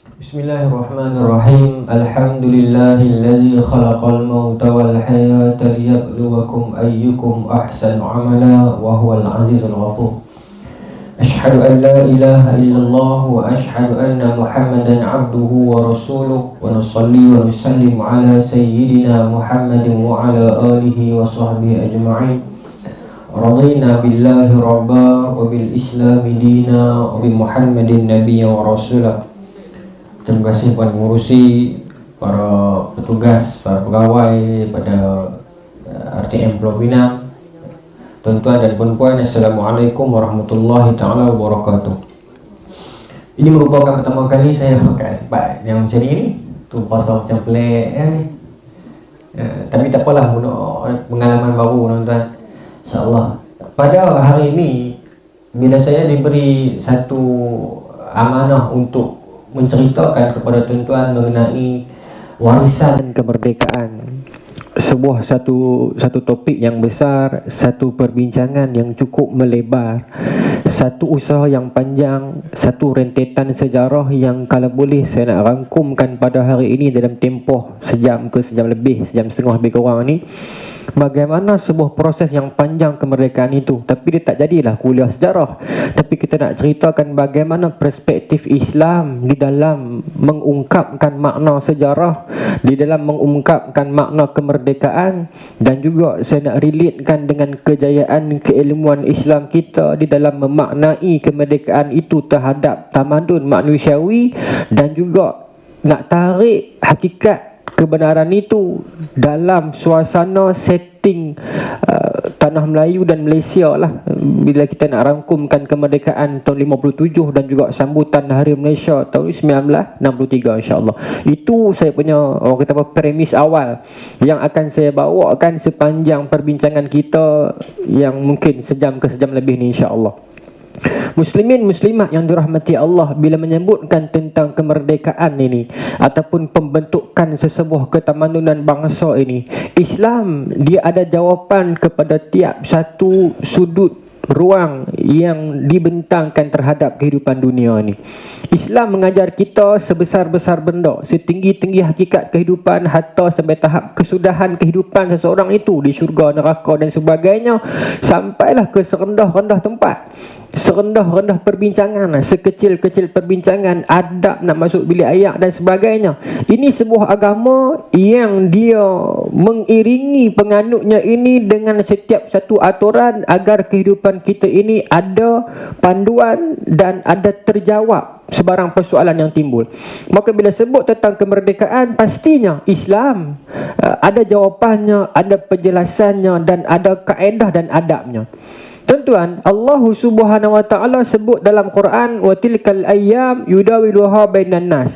Bismillahirrahmanirrahim. Alhamdulillahilladzi khalaqal mauta wal hayata liyabluwakum ayyukum ahsanu amala wa huwal azizul ghafur. Ashhadu an la ilaha illallah wa ashhadu anna Muhammadan abduhu wa rasuluh wa nusalli wa nusallim ala sayyidina Muhammadin wa ala alihi wa sahbihi ajma'in. Radina billahi rabba wa bil islami dina wa bi Muhammadin nabiyya wa rasulah. Terima kasih kepada pengurusi, para petugas, para pegawai pada RTM Pulau Pinang, tuan-tuan dan puan-puan, Assalamualaikum warahmatullahi ta'ala wabarakatuh. Ini merupakan pertama kali saya pakai sepat yang macam ni. Tu pasal macam pelik ni. Tapi tak apalah, pengalaman baru tuan-tuan, InsyaAllah. Pada hari ini, bila saya diberi satu amanah untuk menceritakan kepada tuan-tuan mengenai warisan kemerdekaan, sebuah satu topik yang besar, satu perbincangan yang cukup melebar, satu usaha yang panjang, satu rentetan sejarah yang kalau boleh saya nak rangkumkan pada hari ini dalam tempoh sejam ke sejam lebih, sejam setengah lebih kurang ni. Bagaimana sebuah proses yang panjang kemerdekaan itu. Tapi dia tak jadilah kuliah sejarah, tapi kita nak ceritakan bagaimana perspektif Islam di dalam mengungkapkan makna sejarah, di dalam mengungkapkan makna kemerdekaan, dan juga saya nak relatekan dengan kejayaan keilmuan Islam kita di dalam memaknai kemerdekaan itu terhadap tamadun manusiawi, dan juga nak tarik hakikat kebenaran itu dalam suasana setting tanah Melayu dan Malaysia lah, bila kita nak rangkumkan kemerdekaan tahun 57 dan juga sambutan Hari Malaysia tahun 1963 insya-Allah. Itu saya punya orang kata apa, premis awal yang akan saya bawakan sepanjang perbincangan kita yang mungkin sejam ke sejam lebih ni insya-Allah. Muslimin muslimat yang dirahmati Allah, bila menyebutkan tentang kemerdekaan ini ataupun pembentukan sesebuah ketamadunan bangsa ini, Islam dia ada jawapan kepada tiap satu sudut ruang yang dibentangkan terhadap kehidupan dunia ni. Islam mengajar kita sebesar-besar benda, setinggi-tinggi hakikat kehidupan, hatta sampai tahap kesudahan kehidupan seseorang itu di syurga, neraka dan sebagainya, sampailah ke serendah-rendah tempat, serendah-rendah perbincangan, sekecil-kecil perbincangan, adab nak masuk bilik ayak dan sebagainya. Ini sebuah agama yang dia mengiringi penganutnya ini dengan setiap satu aturan agar kehidupan kita ini ada panduan dan ada terjawab sebarang persoalan yang timbul. Maka bila sebut tentang kemerdekaan, pastinya Islam ada jawapannya, ada penjelasannya, dan ada kaedah dan adabnya. Tuan-tuan, Allah Subhanahu wa taala sebut dalam Quran, wa tilkal ayyam yudawiluha bainan nas.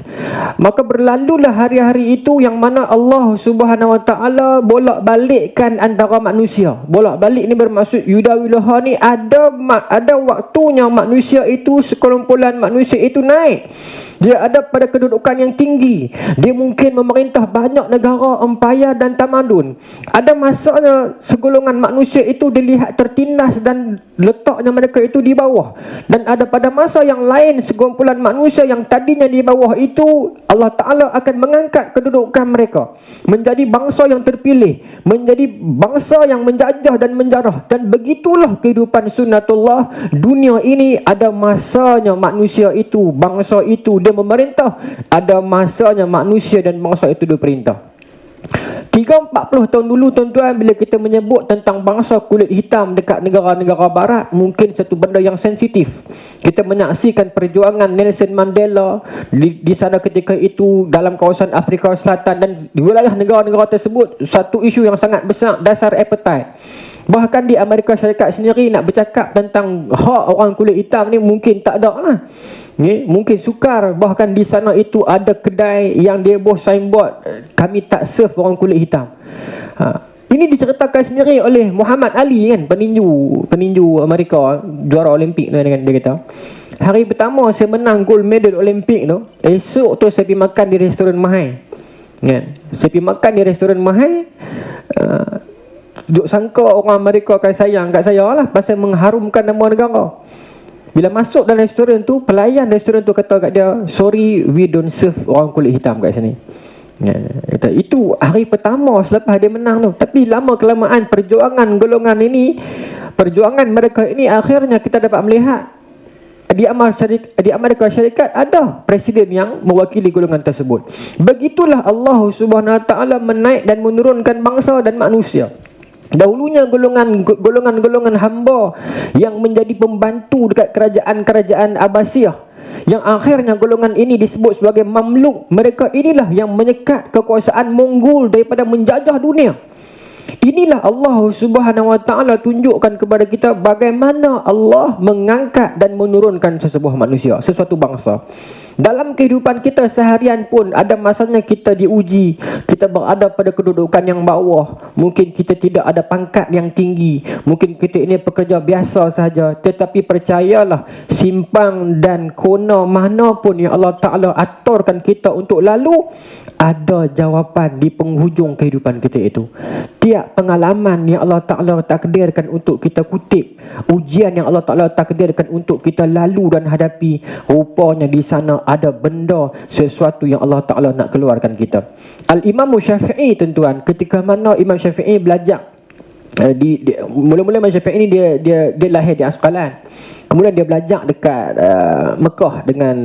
Maka berlalulah hari-hari itu yang mana Allah Subhanahu wa taala bolak-balikkan antara manusia. Bolak-balik ni bermaksud yudawiluha ni ada waktunya manusia itu, sekumpulan manusia itu naik. Dia ada pada kedudukan yang tinggi. Dia mungkin memerintah banyak negara, empayar dan tamadun. Ada masanya segolongan manusia itu dilihat tertindas dan letaknya mereka itu di bawah. Dan ada pada masa yang lain sekumpulan manusia yang tadinya di bawah itu, Allah Ta'ala akan mengangkat kedudukan mereka menjadi bangsa yang terpilih, menjadi bangsa yang menjajah dan menjarah. Dan begitulah kehidupan sunnatullah. Dunia ini ada masanya manusia itu, bangsa itu dia memerintah, ada masanya manusia dan bangsa itu diperintah. 30-40 tahun dulu tuan-tuan, bila kita menyebut tentang bangsa kulit hitam dekat negara-negara barat, mungkin satu benda yang sensitif. Kita menyaksikan perjuangan Nelson Mandela di sana ketika itu dalam kawasan Afrika Selatan, dan di wilayah negara-negara tersebut satu isu yang sangat besar, dasar apartheid. Bahkan di Amerika Syarikat sendiri nak bercakap tentang hak orang kulit hitam ni mungkin tak ada lah. Mungkin sukar. Bahkan di sana itu ada kedai yang dia buat signboard, kami tak serve orang kulit hitam. Ini diceritakan sendiri oleh Muhammad Ali kan, peninju Amerika, juara Olimpik tu kan, dia kata, hari pertama saya menang gold medal Olimpik tu, esok tu saya pergi makan di restoran mahal kan. Saya pergi makan di restoran mahal, duk sangka orang Amerika akan sayang kat saya lah pasal mengharumkan nama negara. Bila masuk dalam restoran tu, pelayan restoran tu kata kat dia, sorry, we don't serve orang kulit hitam kat sini. Itu hari pertama selepas dia menang tu. Tapi lama kelamaan perjuangan golongan ini, perjuangan mereka ini, akhirnya kita dapat melihat di Amerika Syarikat ada presiden yang mewakili golongan tersebut. Begitulah Allah Subhanahu Wa Taala menaik dan menurunkan bangsa dan manusia. Dahulunya golongan hamba yang menjadi pembantu dekat kerajaan Abbasiyah, yang akhirnya golongan ini disebut sebagai Mamluk. Mereka inilah yang menyekat kekuasaan Mongol daripada menjajah dunia. Inilah Allah Subhanahu Wa Taala tunjukkan kepada kita bagaimana Allah mengangkat dan menurunkan sesebuah manusia, sesuatu bangsa. Dalam kehidupan kita seharian pun ada masanya kita diuji. Kita berada pada kedudukan yang bawah. Mungkin kita tidak ada pangkat yang tinggi. Mungkin kita ini pekerja biasa sahaja. Tetapi percayalah, simpang dan kona mana pun yang Allah Ta'ala aturkan kita untuk lalu, ada jawapan di penghujung kehidupan kita itu. Tiap pengalaman yang Allah Ta'ala takdirkan untuk kita kutip, ujian yang Allah Ta'ala takdirkan untuk kita lalu dan hadapi, rupanya di sana ada benda, sesuatu yang Allah Ta'ala nak keluarkan kita. Al-Imam Syafi'i, tuan-tuan, ketika mana Imam Syafi'i belajar, mula-mula Imam Syafi'i ni dia lahir di Asqalan. Kemudian dia belajar dekat Mekah dengan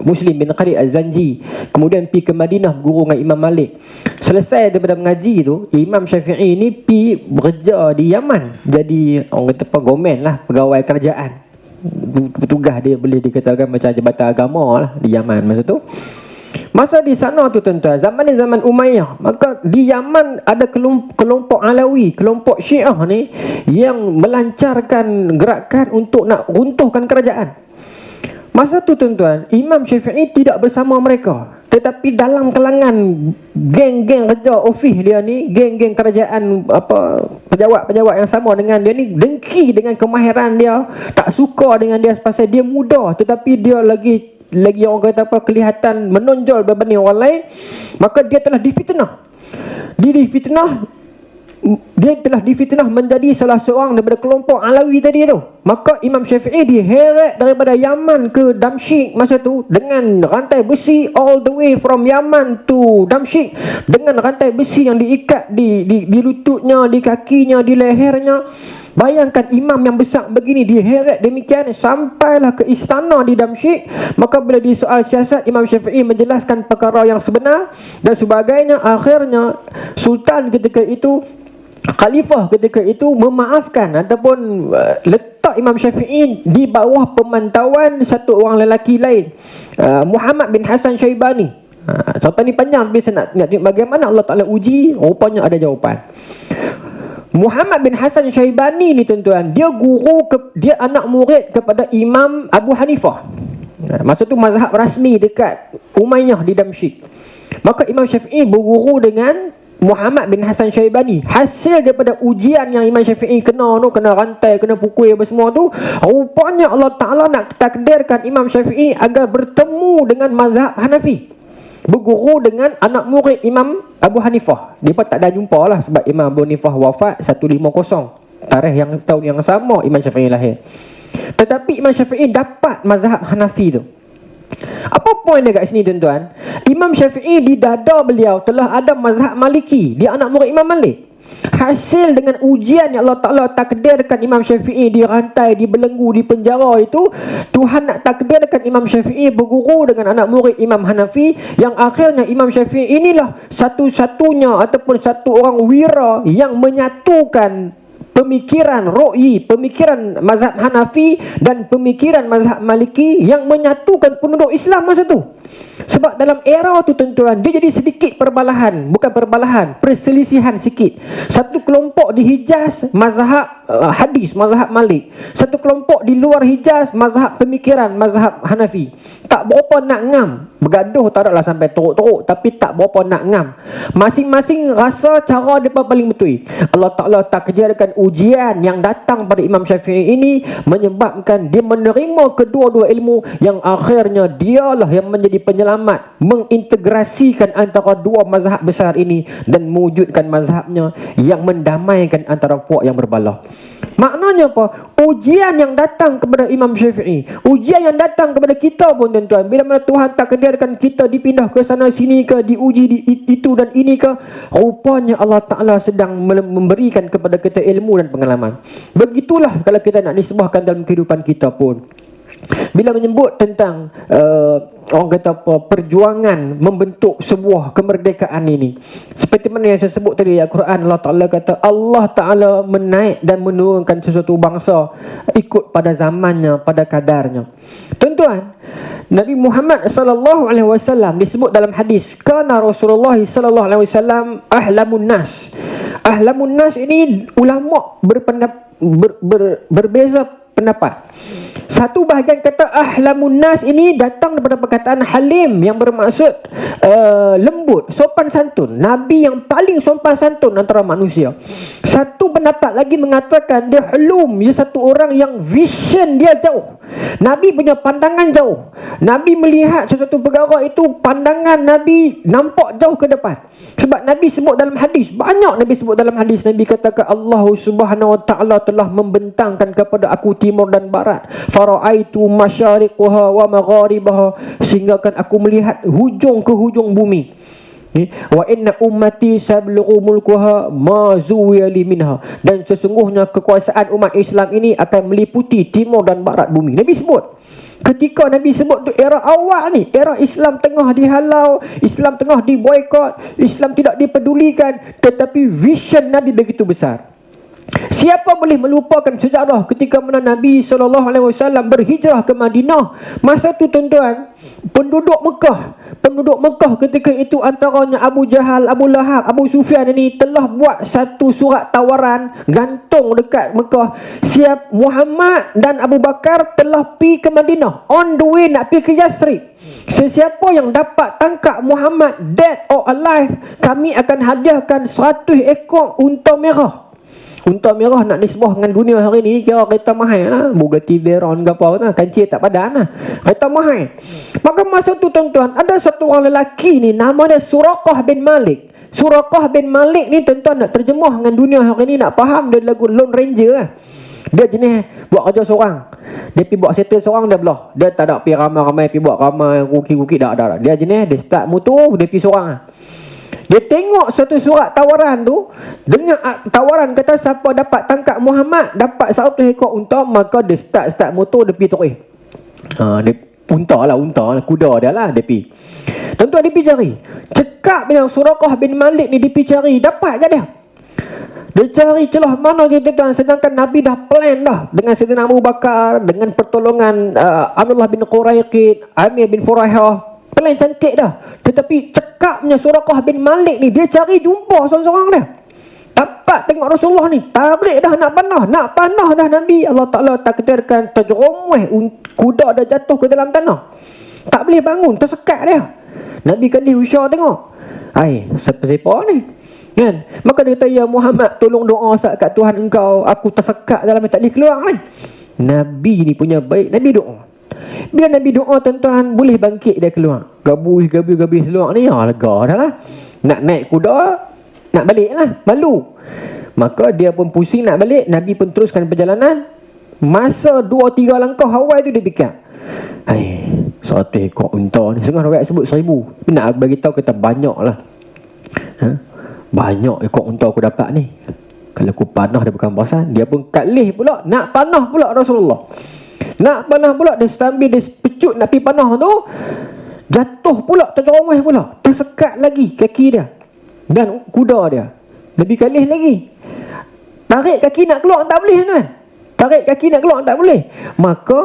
Muslim bin Khalid Az-Zanji. Kemudian pergi ke Madinah guru dengan Imam Malik. Selesai daripada mengaji tu, Imam Syafi'i ni pergi bekerja di Yaman. Jadi orang kata gomen lah, pegawai kerajaan. Petugas dia, boleh dikatakan macam jabatan agama lah di Yaman masa tu. Masa di sana tu, tuan-tuan, zaman Umayyah, maka di Yaman ada kelompok Alawi, kelompok Syiah ni yang melancarkan gerakan untuk nak runtuhkan kerajaan. Masa tu, tuan-tuan, Imam Syafi'i tidak bersama mereka, tetapi dalam kalangan geng-geng kerja ofis dia ni, geng-geng kerajaan, pejabat-pejabat yang sama dengan dia ni, dengki dengan kemahiran dia, tak suka dengan dia pasal dia muda, tetapi dia lagi orang kata kelihatan menonjol berbanding orang lain. Maka dia telah difitnah. Dia telah difitnah menjadi salah seorang daripada kelompok Alawi tadi tu. Maka Imam Syafi'i diheret daripada Yaman ke Damsyik masa tu dengan rantai besi, all the way from Yaman to Damsyik, dengan rantai besi yang diikat di lututnya, di kakinya, di lehernya. Bayangkan imam yang besar begini diheret demikian sampailah ke istana di Damsyik. Maka bila disoal siasat, Imam Syafi'i menjelaskan perkara yang sebenar dan sebagainya. Akhirnya sultan ketika itu, khalifah ketika itu memaafkan ataupun letak Imam Syafi'i di bawah pemantauan satu orang lelaki lain, Muhammad bin Hasan Syaibani. Cerita ni panjang, tapi saya nak tengok bagaimana Allah Ta'ala uji. Rupanya ada jawapan. Muhammad bin Hasan Syaibani ni, tuan-tuan, dia anak murid kepada Imam Abu Hanifah. Masa tu mazhab rasmi dekat Umayyah di Damsyik. Maka Imam Syafi'i berguru dengan Muhammad bin Hasan Syaibani. Hasil daripada ujian yang Imam Syafi'i kena rantai, kena pukul apa semua tu, rupanya Allah Ta'ala nak takdirkan Imam Syafi'i agar bertemu dengan mazhab Hanafi, berguru dengan anak murid Imam Abu Hanifah. Dia pun tak dah jumpa lah, sebab Imam Abu Hanifah wafat 150, tarikh yang tahun yang sama Imam Syafi'i lahir. Tetapi Imam Syafi'i dapat mazhab Hanafi tu. Apa poin dia kat sini, tuan-tuan? Imam Syafi'i di dada beliau telah ada mazhab Maliki, dia anak murid Imam Malik. Hasil dengan ujian yang Allah Ta'ala takdirkan Imam Syafi'i dirantai, dibelenggu, di penjara itu, Tuhan nak takdirkan Imam Syafi'i berguru dengan anak murid Imam Hanafi, yang akhirnya Imam Syafi'i inilah satu-satunya ataupun satu orang wira yang menyatukan pemikiran Ru'i, pemikiran mazhab Hanafi dan pemikiran mazhab Maliki, yang menyatukan penduduk Islam masa tu. Sebab dalam era tu, tuan-tuan, dia jadi sedikit perbalahan, bukan perbalahan, perselisihan sikit. Satu kelompok di Hijaz mazhab hadis, mazhab Malik. Satu kelompok di luar Hijaz mazhab pemikiran, mazhab Hanafi. Tak berapa nak ngam, bergaduh tak adalah sampai teruk-teruk, tapi tak berapa nak ngam. Masing-masing rasa cara dia paling betul. Allah Ta'ala takdirkan ujian yang datang pada Imam Syafi'i ini menyebabkan dia menerima kedua-dua ilmu, yang akhirnya dialah yang menjadi penyelamat, mengintegrasikan antara dua mazhab besar ini dan mewujudkan mazhabnya yang mendamaikan antara puak yang berbalah. Maknanya apa? Ujian yang datang kepada Imam Syafi'i, ujian yang datang kepada kita pun tuan-tuan, bila mana Tuhan takdirkan kita dipindah ke sana sini ke, diuji di itu dan ini ke, rupanya Allah Ta'ala sedang memberikan kepada kita ilmu dan pengalaman. Begitulah kalau kita nak nisbahkan dalam kehidupan kita pun. Bila menyebut tentang orang kata apa, perjuangan membentuk sebuah kemerdekaan ini, seperti mana yang saya sebut tadi, Al-Quran, Allah Ta'ala kata Allah Ta'ala menaik dan menurunkan sesuatu bangsa ikut pada zamannya, pada kadarnya. Tuan-tuan, Nabi Muhammad sallallahu alaihi wasallam disebut dalam hadis, kana Rasulullah sallallahu alaihi wasallam ahlamun nas. Ahlamun nas ini ulama berbeza pendapat. Satu bahagian kata ahlamun nas ini datang daripada perkataan halim yang bermaksud lembut, sopan santun. Nabi yang paling sopan santun antara manusia. Satu pendapat lagi mengatakan dia hulum, dia satu orang yang vision dia jauh. Nabi punya pandangan jauh. Nabi melihat sesuatu perkara itu, pandangan Nabi nampak jauh ke depan. Sebab Nabi sebut dalam hadis, banyak Nabi sebut dalam hadis, Nabi katakan Allah Subhanahu wa ta'ala telah membentangkan kepada aku timur dan barat, fara'aitu masyariquha wa magharibaha, sehingga kan aku melihat hujung ke hujung bumi. Wa inna ummati sablughu mulkuha ma zuwiya li minha, dan sesungguhnya kekuasaan umat Islam ini akan meliputi timur dan barat bumi. Nabi sebut. Ketika Nabi sebut tu era awal ni, era Islam tengah dihalau, Islam tengah diboikot, Islam tidak dipedulikan, tetapi vision Nabi begitu besar. Siapa boleh melupakan sejarah ketika mana Nabi SAW berhijrah ke Madinah? Masa tu tuan-tuan, penduduk Mekah ketika itu antaranya Abu Jahal, Abu Lahab, Abu Sufyan ini telah buat satu surat tawaran gantung dekat Mekah. Siap Muhammad dan Abu Bakar telah pergi ke Madinah, on the way nak pergi ke Yathrib. Sesiapa yang dapat tangkap Muhammad dead or alive, kami akan hadiahkan 100 ekor unta merah. Unta merah nak nisbah dengan dunia hari ni kira kereta mahal lah, Bugatti Veyron ke apa lah, kancil tak padan lah, kereta mahal. Maka masa tu tuan-tuan, ada satu orang lelaki ni, nama dia Suraqah bin Malik. Suraqah bin Malik ni tuan-tuan nak terjemah dengan dunia hari ni, nak faham, dia lagu Lone Ranger lah. Dia jenis buat kerja seorang, dia pergi buat settle seorang, dia belah, dia tak ada pergi ramai-ramai, pergi buat ramai ruki-ruki, tak ada. Dia jenis, dia start motor, dia pergi seorang lah. Dia tengok satu surat tawaran tu, dengan tawaran kata siapa dapat tangkap Muhammad dapat 100 ekor unta, maka dia start motor, dia pergi terus. Dia unta lah, kuda dia lah, dia pergi. Tuan-tuan, dia pergi cari. Cekap yang Suraqah bin Malik ni, dia pergi cari, dapat ke dia? Dia cari celah mana je tuan-tuan, sedangkan Nabi dah plan dah dengan Sayyidina Abu Bakar, dengan pertolongan Abdullah bin Quraiqid, Amir bin Furaihah, plan cantik dah. Tetapi cekapnya Suraqah bin Malik ni, dia cari jumpa seorang-seorang dia. Dapat tengok Rasulullah ni, tarik dah nak panah dah Nabi. Allah Ta'ala takdirkan terjerumuh, kuda dah jatuh ke dalam tanah, tak boleh bangun, tersekat dia. Nabi kali usyar tengok, siapa ni kan? Maka dia kata, ya Muhammad, tolong doa kat Tuhan engkau, aku tersekat dalam, tak boleh keluar ni. Nabi ni punya baik, Nabi doa. Bila Nabi doa tuan-tuan, boleh bangkit dia keluar. Gabuh seluar ni, lega dah lah. Nak naik kuda, nak balik lah, malu. Maka dia pun pusing nak balik. Nabi pun teruskan perjalanan. Masa 2-3 langkah awal tu dia fikir, 100 ekor unta ni, setengah orang sebut 1000. Nak bagi tahu kata banyak lah. Banyak ekor unta aku dapat ni. Kalau aku panah dia bukan perasan. Dia pun kalih pula, nak panah pula Rasulullah. Nak panah pula, dia sambil dia pecut nak pergi panah tu, jatuh pula, terjerumuh pula, tersekat lagi kaki dia dan kuda dia. Lebih kalih lagi, tarik kaki nak keluar tak boleh kan? Tarik kaki nak keluar tak boleh. Maka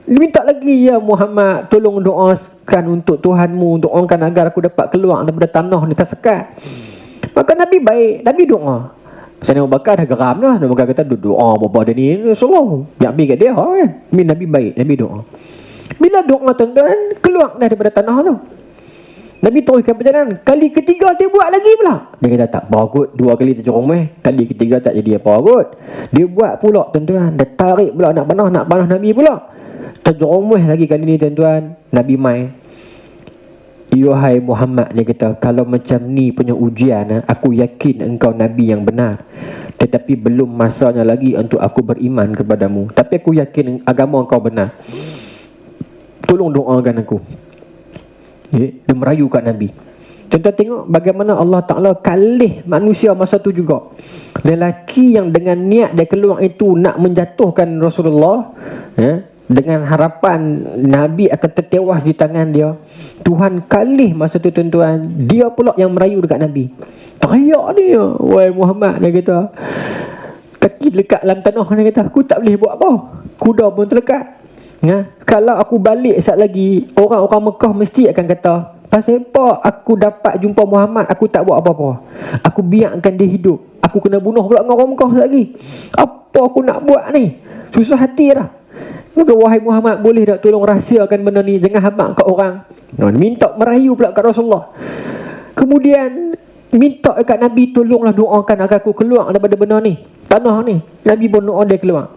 dia minta lagi, ya Muhammad, tolong doakan untuk Tuhanmu, doakan agar aku dapat keluar daripada tanah ni tersekat. Maka Nabi baik, Nabi doa. Sayyidina Abu Bakar dah geram dah. Abu Bakar kata, doa bapa dia ni Rasulullah, jangan ambil kat dia kan. Nabi baik, Nabi doa. Bila doa tuan-tuan, keluar dah daripada tanah tu. Nabi teruskan perjalanan. Kali ketiga dia buat lagi pula. Dia kata tak bagus, 2 kali terjerumuh, kali ketiga tak jadi apa kot. Dia buat pula tuan-tuan, dia tarik pula nak panah Nabi pula. Terjerumuh lagi kali ni tuan-tuan. Nabi mai, Yuhai Muhammad, dia kata, kalau macam ni punya ujian, aku yakin engkau Nabi yang benar. tetapi belum masanya lagi untuk aku beriman kepadamu. Tapi aku yakin agama engkau benar. Tolong doakan aku. Dia merayu kat Nabi. Tuan-tuan tengok bagaimana Allah Ta'ala kalih manusia masa tu juga. Lelaki yang dengan niat dia keluar itu nak menjatuhkan Rasulullah, dengan harapan Nabi akan tertewas di tangan dia, Tuhan kalih masa tu tuan-tuan. Dia pula yang merayu dekat Nabi. Teriak dia, wahai Muhammad, dia kata, kaki lekat dalam tanah, dia kata, aku tak boleh buat apa, kuda pun terlekat. Kalau aku balik sekejap lagi, orang-orang Mekah mesti akan kata, pasal apa aku dapat jumpa Muhammad, aku tak buat apa-apa, aku biarkan dia hidup, aku kena bunuh pula dengan orang Mekah lagi. Apa aku nak buat ni? Susah hati dah. Maka wahai Muhammad, boleh tak tolong rahsiakan benda ni, jangan habaq kat orang. Minta merayu pula kat Rasulullah. Kemudian minta dekat Nabi, tolonglah doakan agar aku keluar daripada benda ni, tanah ni. Nabi pun doa dia keluar.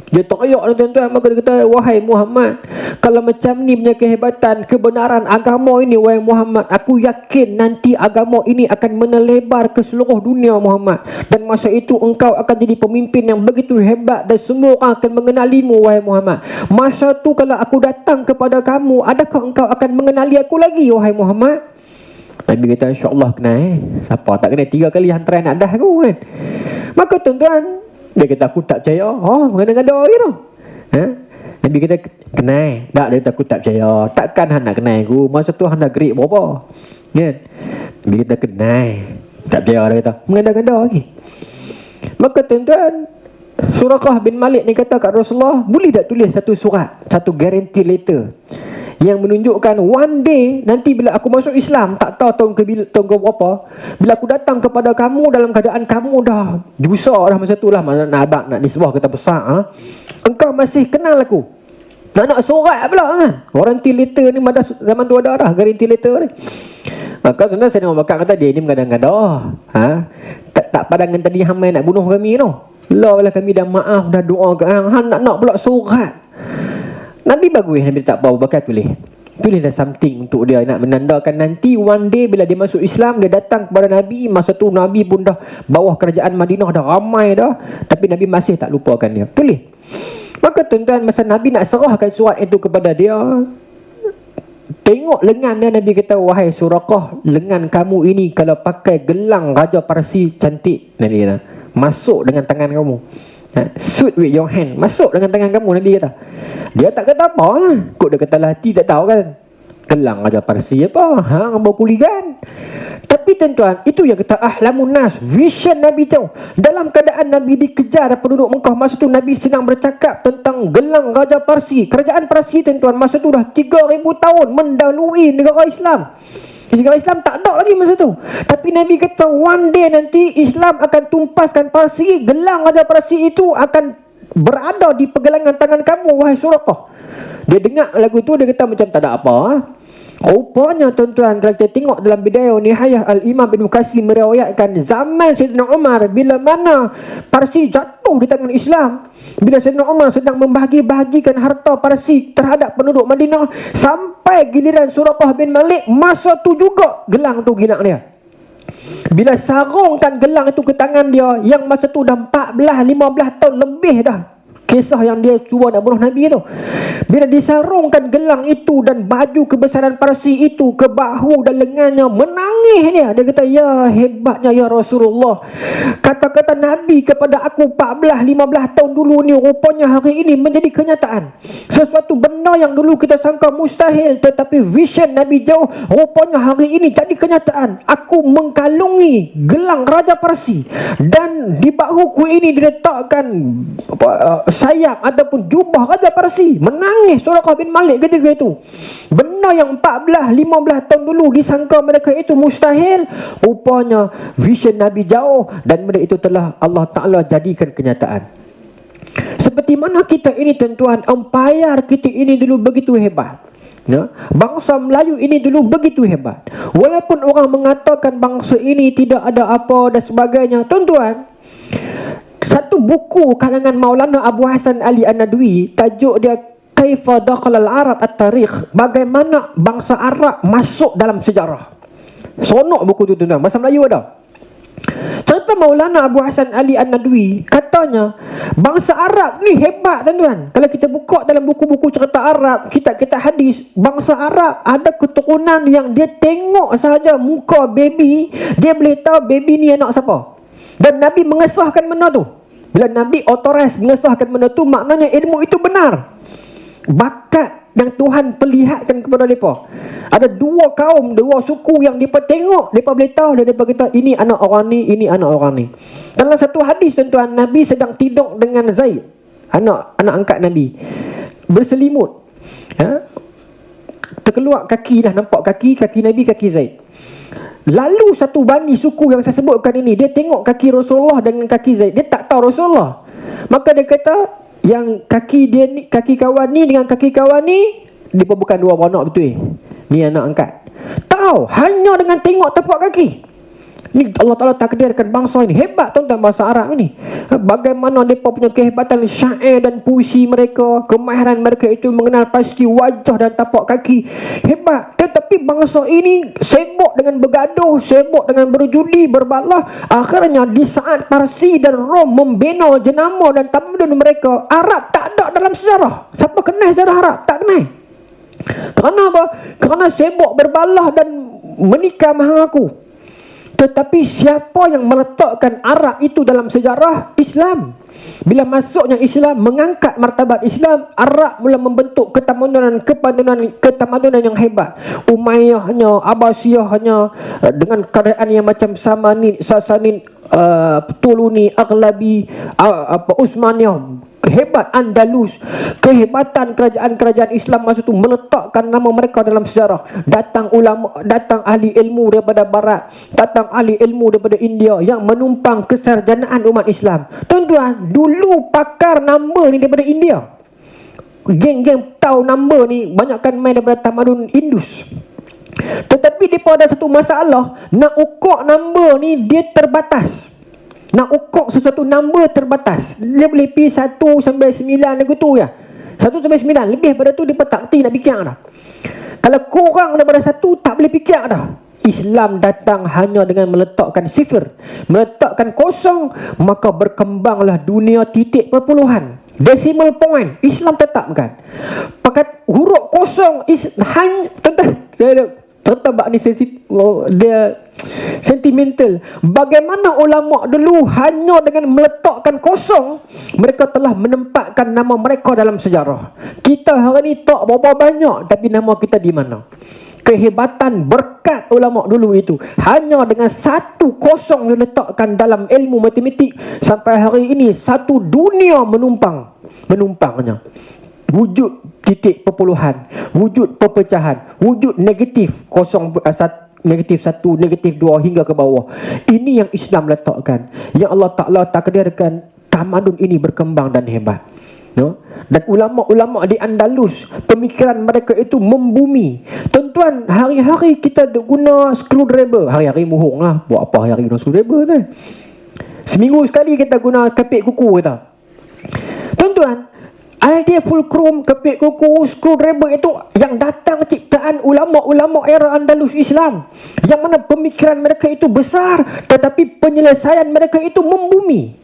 Dia teriak tuan-tuan. Maka dia kata, wahai Muhammad, kalau macam ni punya kehebatan, kebenaran agama ini, wahai Muhammad, aku yakin nanti agama ini akan menelebar ke seluruh dunia Muhammad. Dan masa itu engkau akan jadi pemimpin yang begitu hebat, dan semua orang akan mengenalimu wahai Muhammad. Masa tu kalau aku datang kepada kamu, adakah engkau akan mengenali aku lagi wahai Muhammad? Nabi kata, insyaAllah kenal. Siapa tak kenal 3 kali hantaran nak dah aku kan. Maka tuan-tuan, dia kata, aku tak percaya. Mengada-ngada lagi tu. Nabi kata, kenal. Tak, dia kata, aku tak percaya. Takkan Han nak kenal aku, masa tu Han dah gerik berapa kan. Nabi kata, kenal. Tak percaya, dia kata, mengada-ngada lagi. Maka tuan-tuan, Suraqah bin Malik ni kata kat Rasulullah, boleh tak tulis satu surat, satu guarantee letter yang menunjukkan one day nanti bila aku masuk Islam, tak tahu tahun ke berapa, bila aku datang kepada kamu dalam keadaan kamu dah besar dah masa tu lah, nak abang nak nisbah kata besar, engkau masih kenal aku, nak surat pula kan. Guarantee letter ni zaman tu ada dah guarantee letter ni. Maka tuan-tuan, saya nak bakar kata dia ni mengada-ngada, tak padangan tadi hamai nak bunuh kami tu. Lah kami dah maaf, dah doa ke hang, nak pula surat. Nabi bagus, Nabi tak apa, bakal tulislah something untuk dia, nak menandakan nanti one day bila dia masuk Islam, dia datang kepada Nabi. Masa tu Nabi pun dah bawah kerajaan Madinah, dah ramai dah, tapi Nabi masih tak lupakan dia. Tulis. Maka tuan-tuan, masa Nabi nak serahkan surat itu kepada dia, tengok lengan dia, Nabi kata, wahai Suraqah, lengan kamu ini kalau pakai gelang Raja Parsi cantik, Nabi kata, masuk dengan tangan kamu. Suit with your hand, masuk dengan tangan kamu, Nabi kata. Dia tak kata apa lah. Kok dia kata hati tak tahu kan, gelang Raja Parsi apa, bawa kuligan. Tapi tuan-tuan, itu yang kata ahlamun nas, vision Nabi jauh. Dalam keadaan Nabi dikejar penduduk Mekah, masa tu Nabi sedang bercakap tentang gelang Raja Parsi. Kerajaan Parsi tuan-tuan masa tu dah 3000 tahun mendahului negara Islam. Negara Islam tak ada lagi masa tu. Tapi Nabi kata one day nanti Islam akan tumpaskan Parsi. Gelang Raja Parsi itu akan berada di pergelangan tangan kamu wahai Suraqah. Dia dengar lagu tu, dia kata macam tak ada apa. Rupanya tuan-tuan, kalau kita tengok dalam Bidayah Nihayah, Al-Imam Ibn Katsir meriwayatkan zaman Sayyidina Umar, bila mana Parsi jatuh di tangan Islam, bila Sayyidina Umar sedang membahagi-bahagikan harta Parsi terhadap penduduk Madinah, sampai giliran Suraqah bin Malik, masa tu juga gelang tu gelang dia. Bila sarungkan gelang itu ke tangan dia, yang masa tu dah 14-15 tahun lebih dah kisah yang dia cuba nak bunuh Nabi tu. Bila disarungkan gelang itu dan baju kebesaran Parsi itu ke bahu dan lengannya, menangis dia. Dia kata, ya hebatnya ya Rasulullah, kata-kata Nabi kepada aku 14-15 tahun dulu ni, rupanya hari ini menjadi kenyataan. Sesuatu benda yang dulu kita sangka mustahil, tetapi vision Nabi jauh, rupanya hari ini jadi kenyataan. Aku mengkalungi gelang Raja Parsi, dan di bahuku ini diletakkan sayap ataupun jubah Raja Parsi. Menangis Suraqah bin Malik ketika itu. Benda yang 14-15 tahun dulu disangka mereka itu mustahil, rupanya vision Nabi jauh, dan benda itu telah Allah Ta'ala jadikan kenyataan. Seperti mana kita ini tuan-tuan, empayar kita ini dulu begitu hebat, bangsa Melayu ini dulu begitu hebat. Walaupun orang mengatakan bangsa ini tidak ada apa dan sebagainya, tuan-tuan, satu buku karangan Maulana Abu Hasan Ali An-Nadwi, tajuk dia Kaifa Dakhala al-Arab at-Tarikh, bagaimana bangsa Arab masuk dalam sejarah. Sonok buku tu tuan-tuan, bahasa Melayu ada. Cerita Maulana Abu Hasan Ali An-Nadwi katanya, bangsa Arab ni hebat tuan-tuan. Kalau kita buka dalam buku-buku cerita Arab, kitab-kitab hadis, bangsa Arab ada keturunan yang dia tengok sahaja muka baby, dia boleh tahu baby ni anak siapa. Dan Nabi mengesahkan benda tu. Bila Nabi authorize mengesahkan benda tu, maknanya ilmu itu benar. Bakat yang Tuhan perlihatkan kepada mereka. Ada dua kaum, dua suku yang mereka tengok, mereka boleh tahu dan mereka kata ini anak orang ni, ini anak orang ni. Dalam satu hadis tuan-tuan, Nabi sedang tidur dengan Zaid, anak angkat Nabi, berselimut. Terkeluar kaki dah, nampak kaki Nabi, kaki Zaid. Lalu satu bani suku yang saya sebutkan ini, dia tengok kaki Rasulullah dengan kaki Zaid, dia tak tahu Rasulullah. Maka dia kata, yang kaki dia ni, kaki kawan ni dengan kaki kawan ni, dia bukan dua beranak betul. Ni anak angkat. Tahu hanya dengan tengok tapak kaki. Ni Allah Ta'ala takdirkan bangsa ini hebat tuan-tuan, bangsa Arab ni. Bagaimana mereka punya kehebatan syair dan puisi mereka, kemahiran mereka itu mengenal pasti wajah dan tapak kaki. Hebat. Tetapi bangsa ini sibuk dengan bergaduh, sibuk dengan berjudi, berbalah. Akhirnya di saat Parsi dan Rom membina jenama dan tamadun mereka, Arab tak ada dalam sejarah. Siapa kenal sejarah Arab? Tak kenal. Kerana apa? Kerana sibuk berbalah dan menikah mengaku. Tetapi siapa yang meletakkan Arab itu dalam sejarah? Islam. Bila masuknya Islam, mengangkat martabat Islam, Arab mula membentuk ketamadunan yang hebat. Umayyahnya, Abbasiyahnya, dengan keadaan yang macam Samanid, Sasanid, Tuluni, Aghlabi, Utsmaniyah, hebat Andalus, kehebatan kerajaan-kerajaan Islam masa itu meletakkan nama mereka dalam sejarah. Datang ulama, datang ahli ilmu daripada barat, datang ahli ilmu daripada India yang menumpang kesarjanaan umat Islam. Tuan-tuan, dulu pakar number ni daripada India. Geng-geng tahu number ni banyakkan main daripada tamadun Indus. Tetapi mereka ada satu masalah, nak ukur number ni dia terbatas. Nak ukur sesuatu number terbatas. Dia boleh pergi 1 sampai 9 lagu tu ya. 1 sampai 9. Lebih pada tu dia takti nak fikir dah. Kalau kurang daripada 1 tak boleh fikir dah. Islam datang hanya dengan meletakkan sifir, meletakkan kosong, maka berkembanglah dunia titik perpuluhan. Decimal point Islam tetapkan. Pakat huruf kosong hanya tertabak ni dia sentimental. Bagaimana ulama dulu hanya dengan meletakkan kosong, mereka telah menempatkan nama mereka dalam sejarah. Kita hari ni tak berapa banyak, tapi nama kita di mana? Kehebatan berkat ulama dulu itu hanya dengan satu kosong diletakkan dalam ilmu matematik. Sampai hari ini satu dunia menumpangnya. Wujud titik perpuluhan, wujud perpecahan, wujud negatif negatif 1, negatif 2 hingga ke bawah. Ini yang Islam letakkan, yang Allah Ta'ala takdirkan tamadun ini berkembang dan hebat. No? Dan ulama-ulama di Andalus, pemikiran mereka itu membumi. Tuan-tuan, hari-hari kita guna screwdriver. Hari-hari muhung lah. Buat apa hari-hari guna screwdriver kan? Seminggu sekali kita guna kepik kuku kita. Tuan-tuan, idea fulcrum, kepik kuku, screwdriver itu yang datang ciptaan ulama-ulama era Andalus Islam, yang mana pemikiran mereka itu besar, tetapi penyelesaian mereka itu membumi.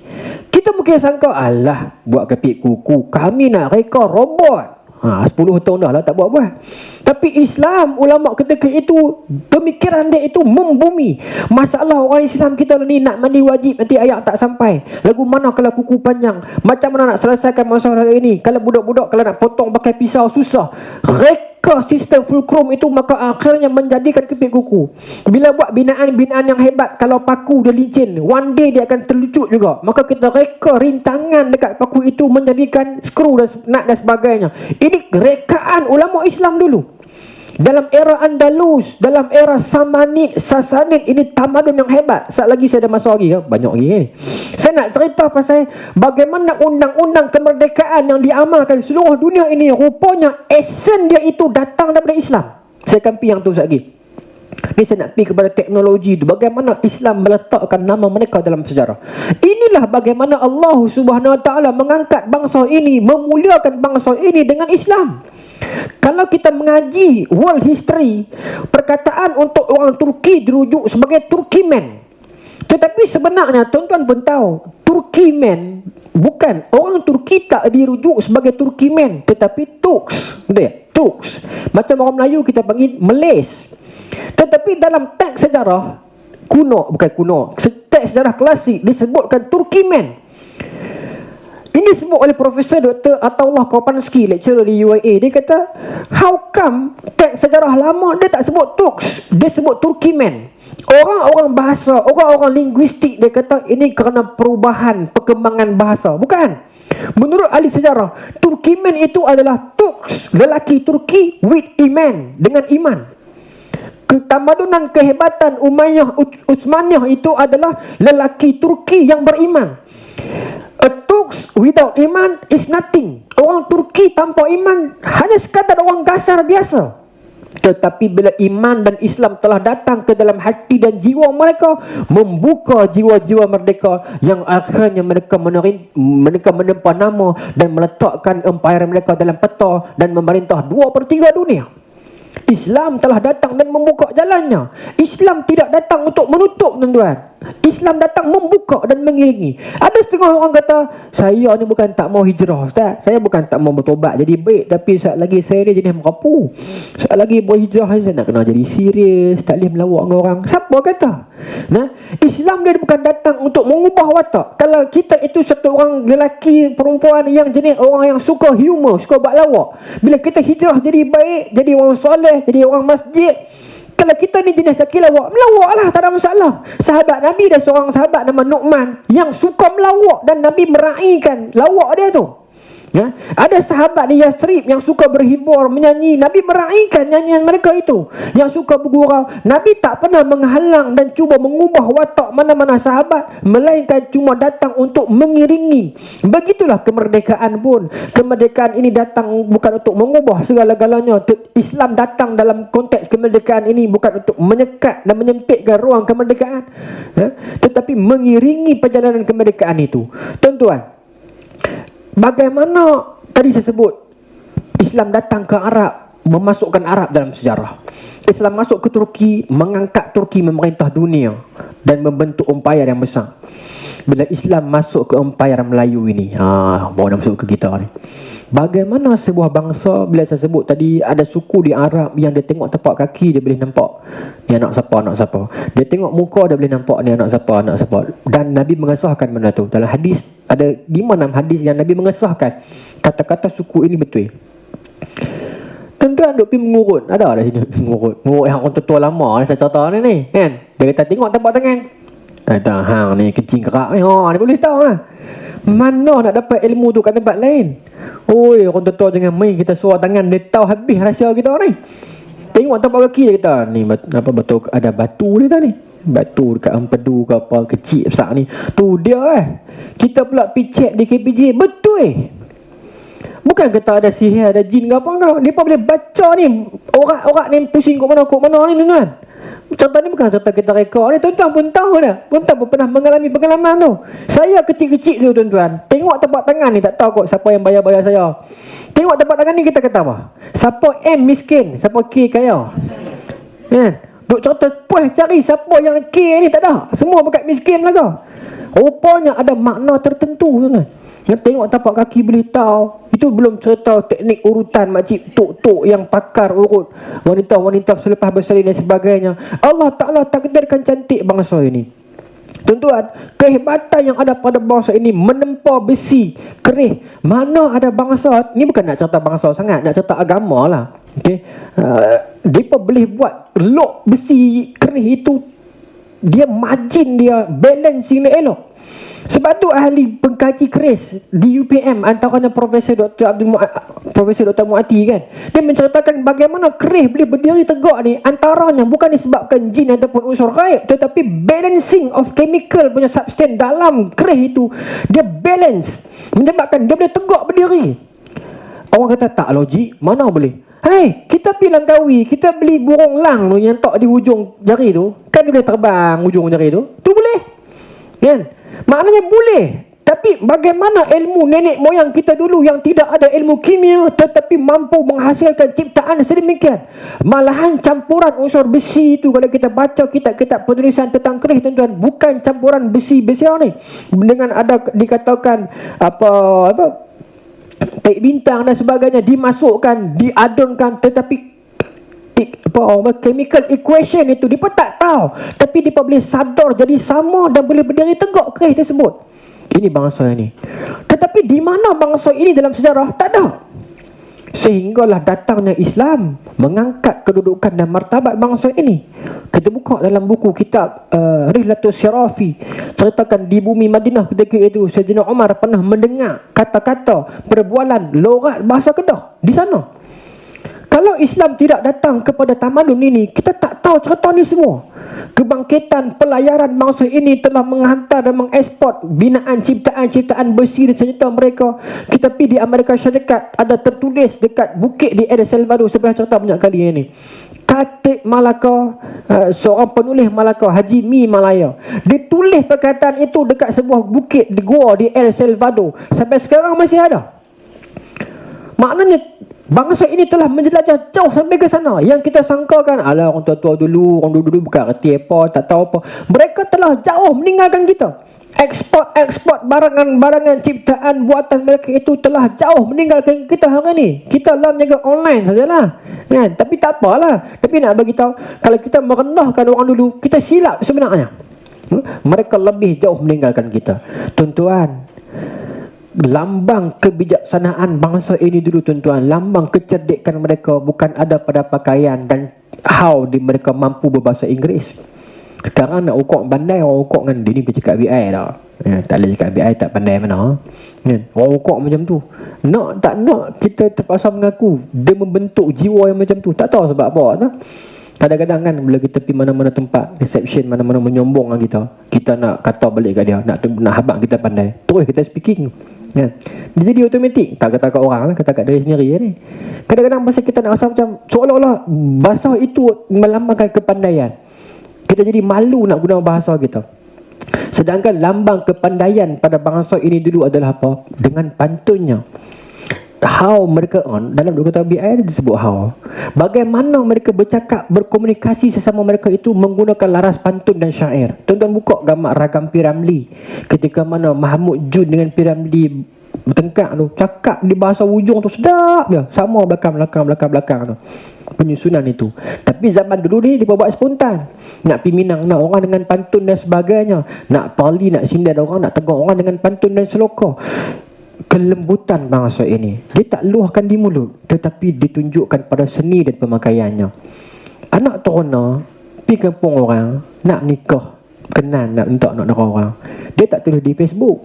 Kita mungkin sangka, alah, buat kepik kuku, kami nak reka robot. 10 tahun dah lah tak buat-buat. Tapi Islam, ulama ketika itu, pemikiran dia itu membumi. Masalah orang Islam kita ni nak mandi wajib, nanti ayat tak sampai. Lagu mana kalau kuku panjang? Macam mana nak selesaikan masalah ini? Kalau budak-budak kalau nak potong pakai pisau susah. Reka sistem fulcrum itu, maka akhirnya menjadikan kepik kuku. Bila buat binaan-binaan yang hebat, kalau paku dia licin, one day dia akan terlucut juga. Maka kita reka rintangan dekat paku itu menjadikan skru dan nut dan sebagainya. Ini rekaan ulama Islam dulu. Dalam era Andalus, dalam era Samanid, Sasanid, ini tamadun yang hebat. Saat lagi saya ada masa lagi, banyak lagi saya nak cerita pasal bagaimana undang-undang kemerdekaan yang diamalkan seluruh dunia ini, rupanya esen dia itu datang daripada Islam. Saya akan pergi yang tu sekejap lagi. Ni saya nak pergi kepada teknologi itu, bagaimana Islam meletakkan nama mereka dalam sejarah. Inilah bagaimana Allah Subhanahu Wa Taala mengangkat bangsa ini, memuliakan bangsa ini dengan Islam. Kalau kita mengaji world history, perkataan untuk orang Turki dirujuk sebagai Turkimen. Tetapi sebenarnya tuan-tuan pun tahu, Turkmen bukan, orang Turki tak dirujuk sebagai Turkmen, tetapi Turks. Betul ya? Turks. Macam orang Melayu kita panggil Malays. Tetapi dalam teks sejarah kuno, bukan kuno, teks sejarah klasik disebutkan Turkmen. Ini disebut oleh Profesor Dr. Ataullah Kopansky, lecturer di UIA. Dia kata, how come teks sejarah lama dia tak sebut Turks, dia sebut Turkmen. Orang-orang bahasa, orang-orang linguistik, dia kata ini kerana perubahan, perkembangan bahasa. Bukan. Menurut ahli sejarah, Turkmen itu adalah Turks, lelaki Turki with iman, dengan iman. Ketamadunan, kehebatan Umayyah, Utsmaniyah itu adalah lelaki Turki yang beriman. A Turks without iman is nothing. Orang Turki tanpa iman hanya sekadar orang kasar biasa. Tetapi bila iman dan Islam telah datang ke dalam hati dan jiwa mereka, membuka jiwa-jiwa mereka, yang akhirnya mereka menempa nama dan meletakkan empire mereka dalam peta dan memerintah 2/3 dunia. Islam telah datang dan membuka jalannya. Islam tidak datang untuk menutup, tuan-tuan. Islam datang membuka dan mengiringi. Ada setengah orang kata, saya ni bukan tak mau hijrah, Ustaz. Saya bukan tak mau bertobat jadi baik, tapi saat lagi saya ni jenis merapu. Saat lagi berhijrah saya nak kena jadi serius, tak boleh melawak dengan orang. Siapa kata? Nah, Islam dia bukan datang untuk mengubah watak. Kalau kita itu satu orang lelaki, perempuan yang jenis orang yang suka humor, suka buat lawak, bila kita hijrah jadi baik, jadi orang soleh, jadi orang masjid, kalau kita ni jenis kaki lawak, melawak lah, tak ada masalah. Sahabat Nabi ada seorang sahabat nama Nu'man yang suka melawak dan Nabi meraihkan lawak dia tu. Ya? Ada sahabat di Yathrib yang suka berhibur, menyanyi. Nabi meraihkan nyanyian mereka itu. Yang suka bergurau, Nabi tak pernah menghalang dan cuba mengubah watak mana-mana sahabat, melainkan cuma datang untuk mengiringi. Begitulah kemerdekaan pun. Kemerdekaan ini datang bukan untuk mengubah segala-galanya. Islam datang dalam konteks kemerdekaan ini bukan untuk menyekat dan menyempitkan ruang kemerdekaan, ya? Tetapi mengiringi perjalanan kemerdekaan itu. Tuan-tuan, bagaimana tadi saya sebut Islam datang ke Arab, memasukkan Arab dalam sejarah. Islam masuk ke Turki, mengangkat Turki memerintah dunia dan membentuk empayar yang besar. Bila Islam masuk ke empayar Melayu ini, baru nak masuk ke kita ni. Bagaimana sebuah bangsa, bila saya sebut tadi ada suku di Arab yang dia tengok tapak kaki dia boleh nampak ni anak siapa, anak siapa. Dia tengok muka dia boleh nampak ni anak siapa, anak siapa. Dan Nabi mengesahkan benda tu. Dalam hadis ada 5-6 hadis yang Nabi mengesahkan kata-kata suku ini betul. Tuan-tuan duk pergi mengurut. Ada dah sini mengurut. Mengurut yang orang tua lama ni, saya cerita ni kan. Dia kata tengok tapak tangan. Kata hang ni kecing kerak ni. Ni boleh tahu lah. Mana nak dapat ilmu tu kat tempat lain. Oi, orang tua jangan main kita suara tangan, dia tahu habis rahsia kita ni. Tengok tapak kaki dia kata, ni apa betul ada batu dia ni. Batu dekat empedu ke apa kecil besar ni. Tu dia Kita pula pergi check di KPJ, betul Bukan kata ada sihir, ada jin ke apa kau. Dia pun boleh baca ni. Orang-orang ni pusing kok mana ni, tuan-tuan. Contoh ni bukan contoh kita rekod ni, tuan-tuan pun tahu dah. Tuan-tuan pun pernah mengalami pengalaman tu. Saya kecil-kecil dulu, tuan-tuan, tengok tapak tangan ni, tak tahu kot siapa yang bayar-bayar saya. Tengok tapak tangan ni, kita kata apa? Siapa M miskin, siapa K kaya. Duk contoh puas cari siapa yang K ni, tak ada. Semua bukan miskin lah kau. Rupanya ada makna tertentu, tuan-tuan. Yang tengok tapak kaki boleh tahu. Itu belum cerita teknik urutan makcik tok-tok yang pakar urut wanita-wanita selepas bersalin dan sebagainya. Allah Ta'ala takdirkan cantik bangsa ini. Tuan-tuan, kehebatan yang ada pada bangsa ini menempa besi kerih. Mana ada bangsa, ni bukan nak cerita bangsa sangat, nak cerita agama lah. Mereka boleh buat lok besi kerih itu, dia margin dia balancing dia elok. Sebab tu ahli pengkaji keris di UPM, antaranya Profesor Dr. Muati kan, dia menceritakan bagaimana keris boleh berdiri tegak ni, antaranya bukan disebabkan jin ataupun unsur gaib, tetapi balancing of chemical punya substance dalam keris itu, dia balance, menyebabkan dia boleh tegak berdiri. Orang kata tak logik, mana boleh? Hai, kita pergi Langkawi, kita beli burung lang tu yang tak di hujung jari tu, kan dia boleh terbang hujung jari tu, tu boleh kan? Maknanya boleh. Tapi Tetapi bagaimana ilmu nenek moyang kita dulu yang tidak ada ilmu kimia tetapi mampu menghasilkan ciptaan sedemikian. Malahan campuran unsur besi itu, kalau kita baca kitab-kitab penulisan tentang keris tuan-tuan, bukan campuran besi ni. Dengan ada dikatakan apa taik bintang dan sebagainya dimasukkan, diadunkan, tetapi chemical equation itu dia pun tak tahu, tapi dia boleh sadar jadi sama dan boleh berdiri tegak keris tersebut. Ini bangsa ini. Tetapi di mana bangsa ini dalam sejarah? Tak ada. Sehinggalah datangnya Islam mengangkat kedudukan dan martabat bangsa ini. Kita buka dalam buku kitab Rihlatus Syarafi, ceritakan di bumi Madinah ketika itu Sayyidina Umar pernah mendengar kata-kata perbualan logat bahasa Kedah di sana. Kalau Islam tidak datang kepada tamadun ini, kita tak tahu cerita ni semua. Kebangkitan pelayaran bangsa ini telah menghantar dan mengeksport binaan ciptaan-ciptaan besi dan senjata mereka. Kita pergi di Amerika Syarikat, ada tertulis dekat bukit di El Salvador, sebelah cerita banyak kali ini. Khatib Malaka, seorang penulis Malaka, Haji Mi Malaya, dia tulis perkataan itu dekat sebuah bukit di gua di El Salvador. Sampai sekarang masih ada. Maknanya bangsa ini telah menjelajah jauh sampai ke sana. Yang kita sangkakan, alah orang tua-tua dulu, orang dulu bukan reti apa, tak tahu apa. Mereka telah jauh meninggalkan kita. Ekspor barangan-barangan ciptaan buatan mereka itu telah jauh meninggalkan kita hari ini. Kita lah menjaga online sajalah. Kan? Tapi tak apalah. Tapi nak bagi tahu, kalau kita merendahkan orang dulu, kita silap sebenarnya. Mereka lebih jauh meninggalkan kita. Tuan-tuan, lambang kebijaksanaan bangsa ini dulu tuan-tuan, lambang kecerdikan mereka bukan ada pada pakaian dan how mereka mampu berbahasa Inggeris. Sekarang nak ukok pandai, orang ukok dengan dia ni bercakap BI dah. Tak boleh cakap BI tak pandai mana. Orang ukok macam tu. Nak tak nak kita terpaksa mengaku dia membentuk jiwa yang macam tu. Tak tahu sebab apa tak? Kadang-kadang kan bila kita pergi mana-mana tempat reception, mana-mana menyombong dengan kita nak kata balik kat dia, nak habaq kita pandai, terus kita speaking. Dia jadi automatik, tak kata kat orang lah, kata kat diri sendiri ni. Kadang-kadang masa kita nak rasa macam seolah-olah bahasa itu melambangkan kepandaian, kita jadi malu nak guna bahasa kita. Sedangkan lambang kepandaian pada bangsa ini dulu adalah apa? Dengan pantunnya. How mereka dalam dua kata BI disebut how. Bagaimana mereka bercakap, berkomunikasi sesama mereka itu menggunakan laras pantun dan syair. Tuan-tuan buka gambar ragam P.Ramlee ketika mana Mahmud Jun dengan P.Ramlee bertengkar tu, cakap di bahasa Wujung tu sedap dia. Sama belakang tu penyusunan itu. Tapi zaman dulu ni dia buat spontan. Nak pergi Minang, nak orang dengan pantun dan sebagainya. Nak parli, nak sindir orang, nak tegur orang dengan pantun dan seloka. Kelembutan bangsa ini, dia tak luahkan di mulut, tetapi ditunjukkan pada seni dan pemakaiannya. Anak terona pergi kampung orang, nak nikah, kenal nak orang, dia tak tulis di Facebook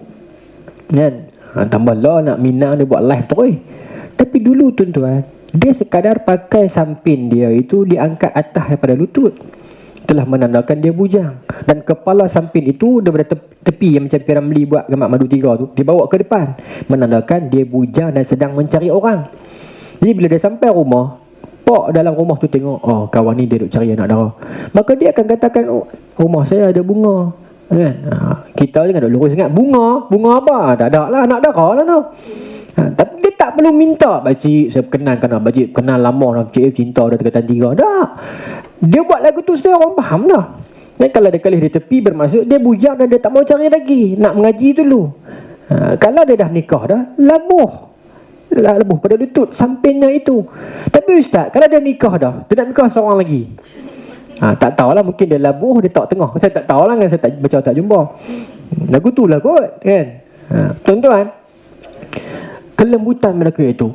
kan. Tambah lah nak Minang, dia buat live terus. Tapi dulu tuan-tuan, dia sekadar pakai sampin dia itu diangkat atas daripada lutut, telah menandakan dia bujang. Dan kepala sampin itu daripada tepi yang macam P.Ramlee buat gambar madu tiga tu, dibawa ke depan, menandakan dia bujang dan sedang mencari orang. Jadi bila dia sampai rumah, pak dalam rumah tu tengok, oh kawan ni dia duk cari anak dara, maka dia akan katakan, oh rumah saya ada bunga kan. Kita jangan duk lurus sangat, bunga apa, tak ada lah anak dara lah tu. Tapi dia tak perlu minta, pakcik saya kenalkan, pakcik kenal lama dah, pakcik cinta dah tingkatan 3. Tak, dia buat lagu tu sudah orang faham dah. Dan kalau dia kalih di tepi, bermaksud dia bujang dan dia tak mau cari lagi, nak mengaji dulu. Kalau dia dah nikah dah, labuh pada lutut sampingnya itu. Tapi ustaz, kalau dia nikah dah, dia nak nikah seorang lagi, tak tahulah, mungkin dia labuh, dia tak tengah. Saya tak tahulah kan, saya tak baca, tak jumpa. Lagu tu lah kot kan. Tuan-tuan, kelembutan mereka itu,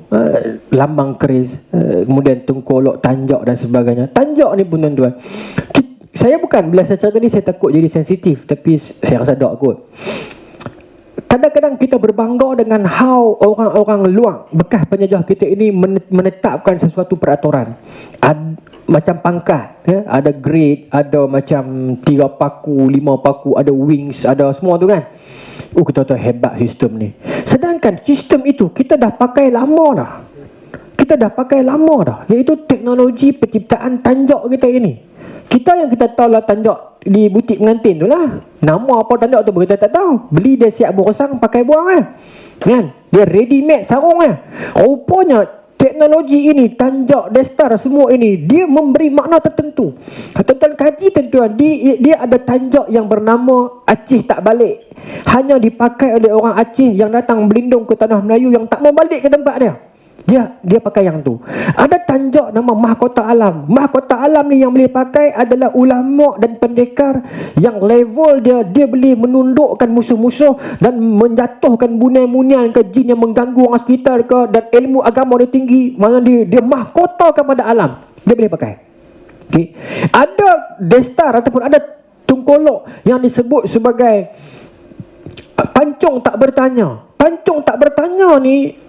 lambang keris, kemudian tengkolok, tanjak dan sebagainya. Tanjak ni pun tuan-tuan, saya bukan, bila saya cerita ni saya takut jadi sensitif, tapi saya rasa tak kot. Kadang-kadang kita berbangga dengan how orang-orang luar bekas penjajah kita ini menetapkan sesuatu peraturan. Macam pangkat, ada grade, ada macam 3 paku, 5 paku, ada wings, ada semua tu kan. Kita tahu hebat sistem ni. Sedangkan sistem itu kita dah pakai lama dah. Iaitu teknologi penciptaan tanjak kita ini. Kita yang kita tahu lah tanjak di butik pengantin tu lah. Nama apa tanda tu kita tak tahu. Beli dia siap bersang pakai buang kan. Dia ready made sarung Rupanya teknologi ini, tanjak, destar, semua ini dia memberi makna tertentu. Tuan-tuan kaji tuan-tuan, dia ada tanjak yang bernama Aceh tak balik. Hanya dipakai oleh orang Aceh yang datang berlindung ke tanah Melayu yang tak mau balik ke tempat dia. Dia pakai yang tu. Ada tanjak nama Mahkota Alam. Mahkota Alam ni yang boleh pakai adalah ulama dan pendekar yang level dia boleh menundukkan musuh-musuh dan menjatuhkan bunian-bunian ke jin yang mengganggu orang sekitar ke, dan ilmu agama dia tinggi. Mana dia mahkota kepada alam. Dia boleh pakai. Okay. Ada destar ataupun ada tungkolok yang disebut sebagai pancung tak bertanya. Pancung tak bertanya ni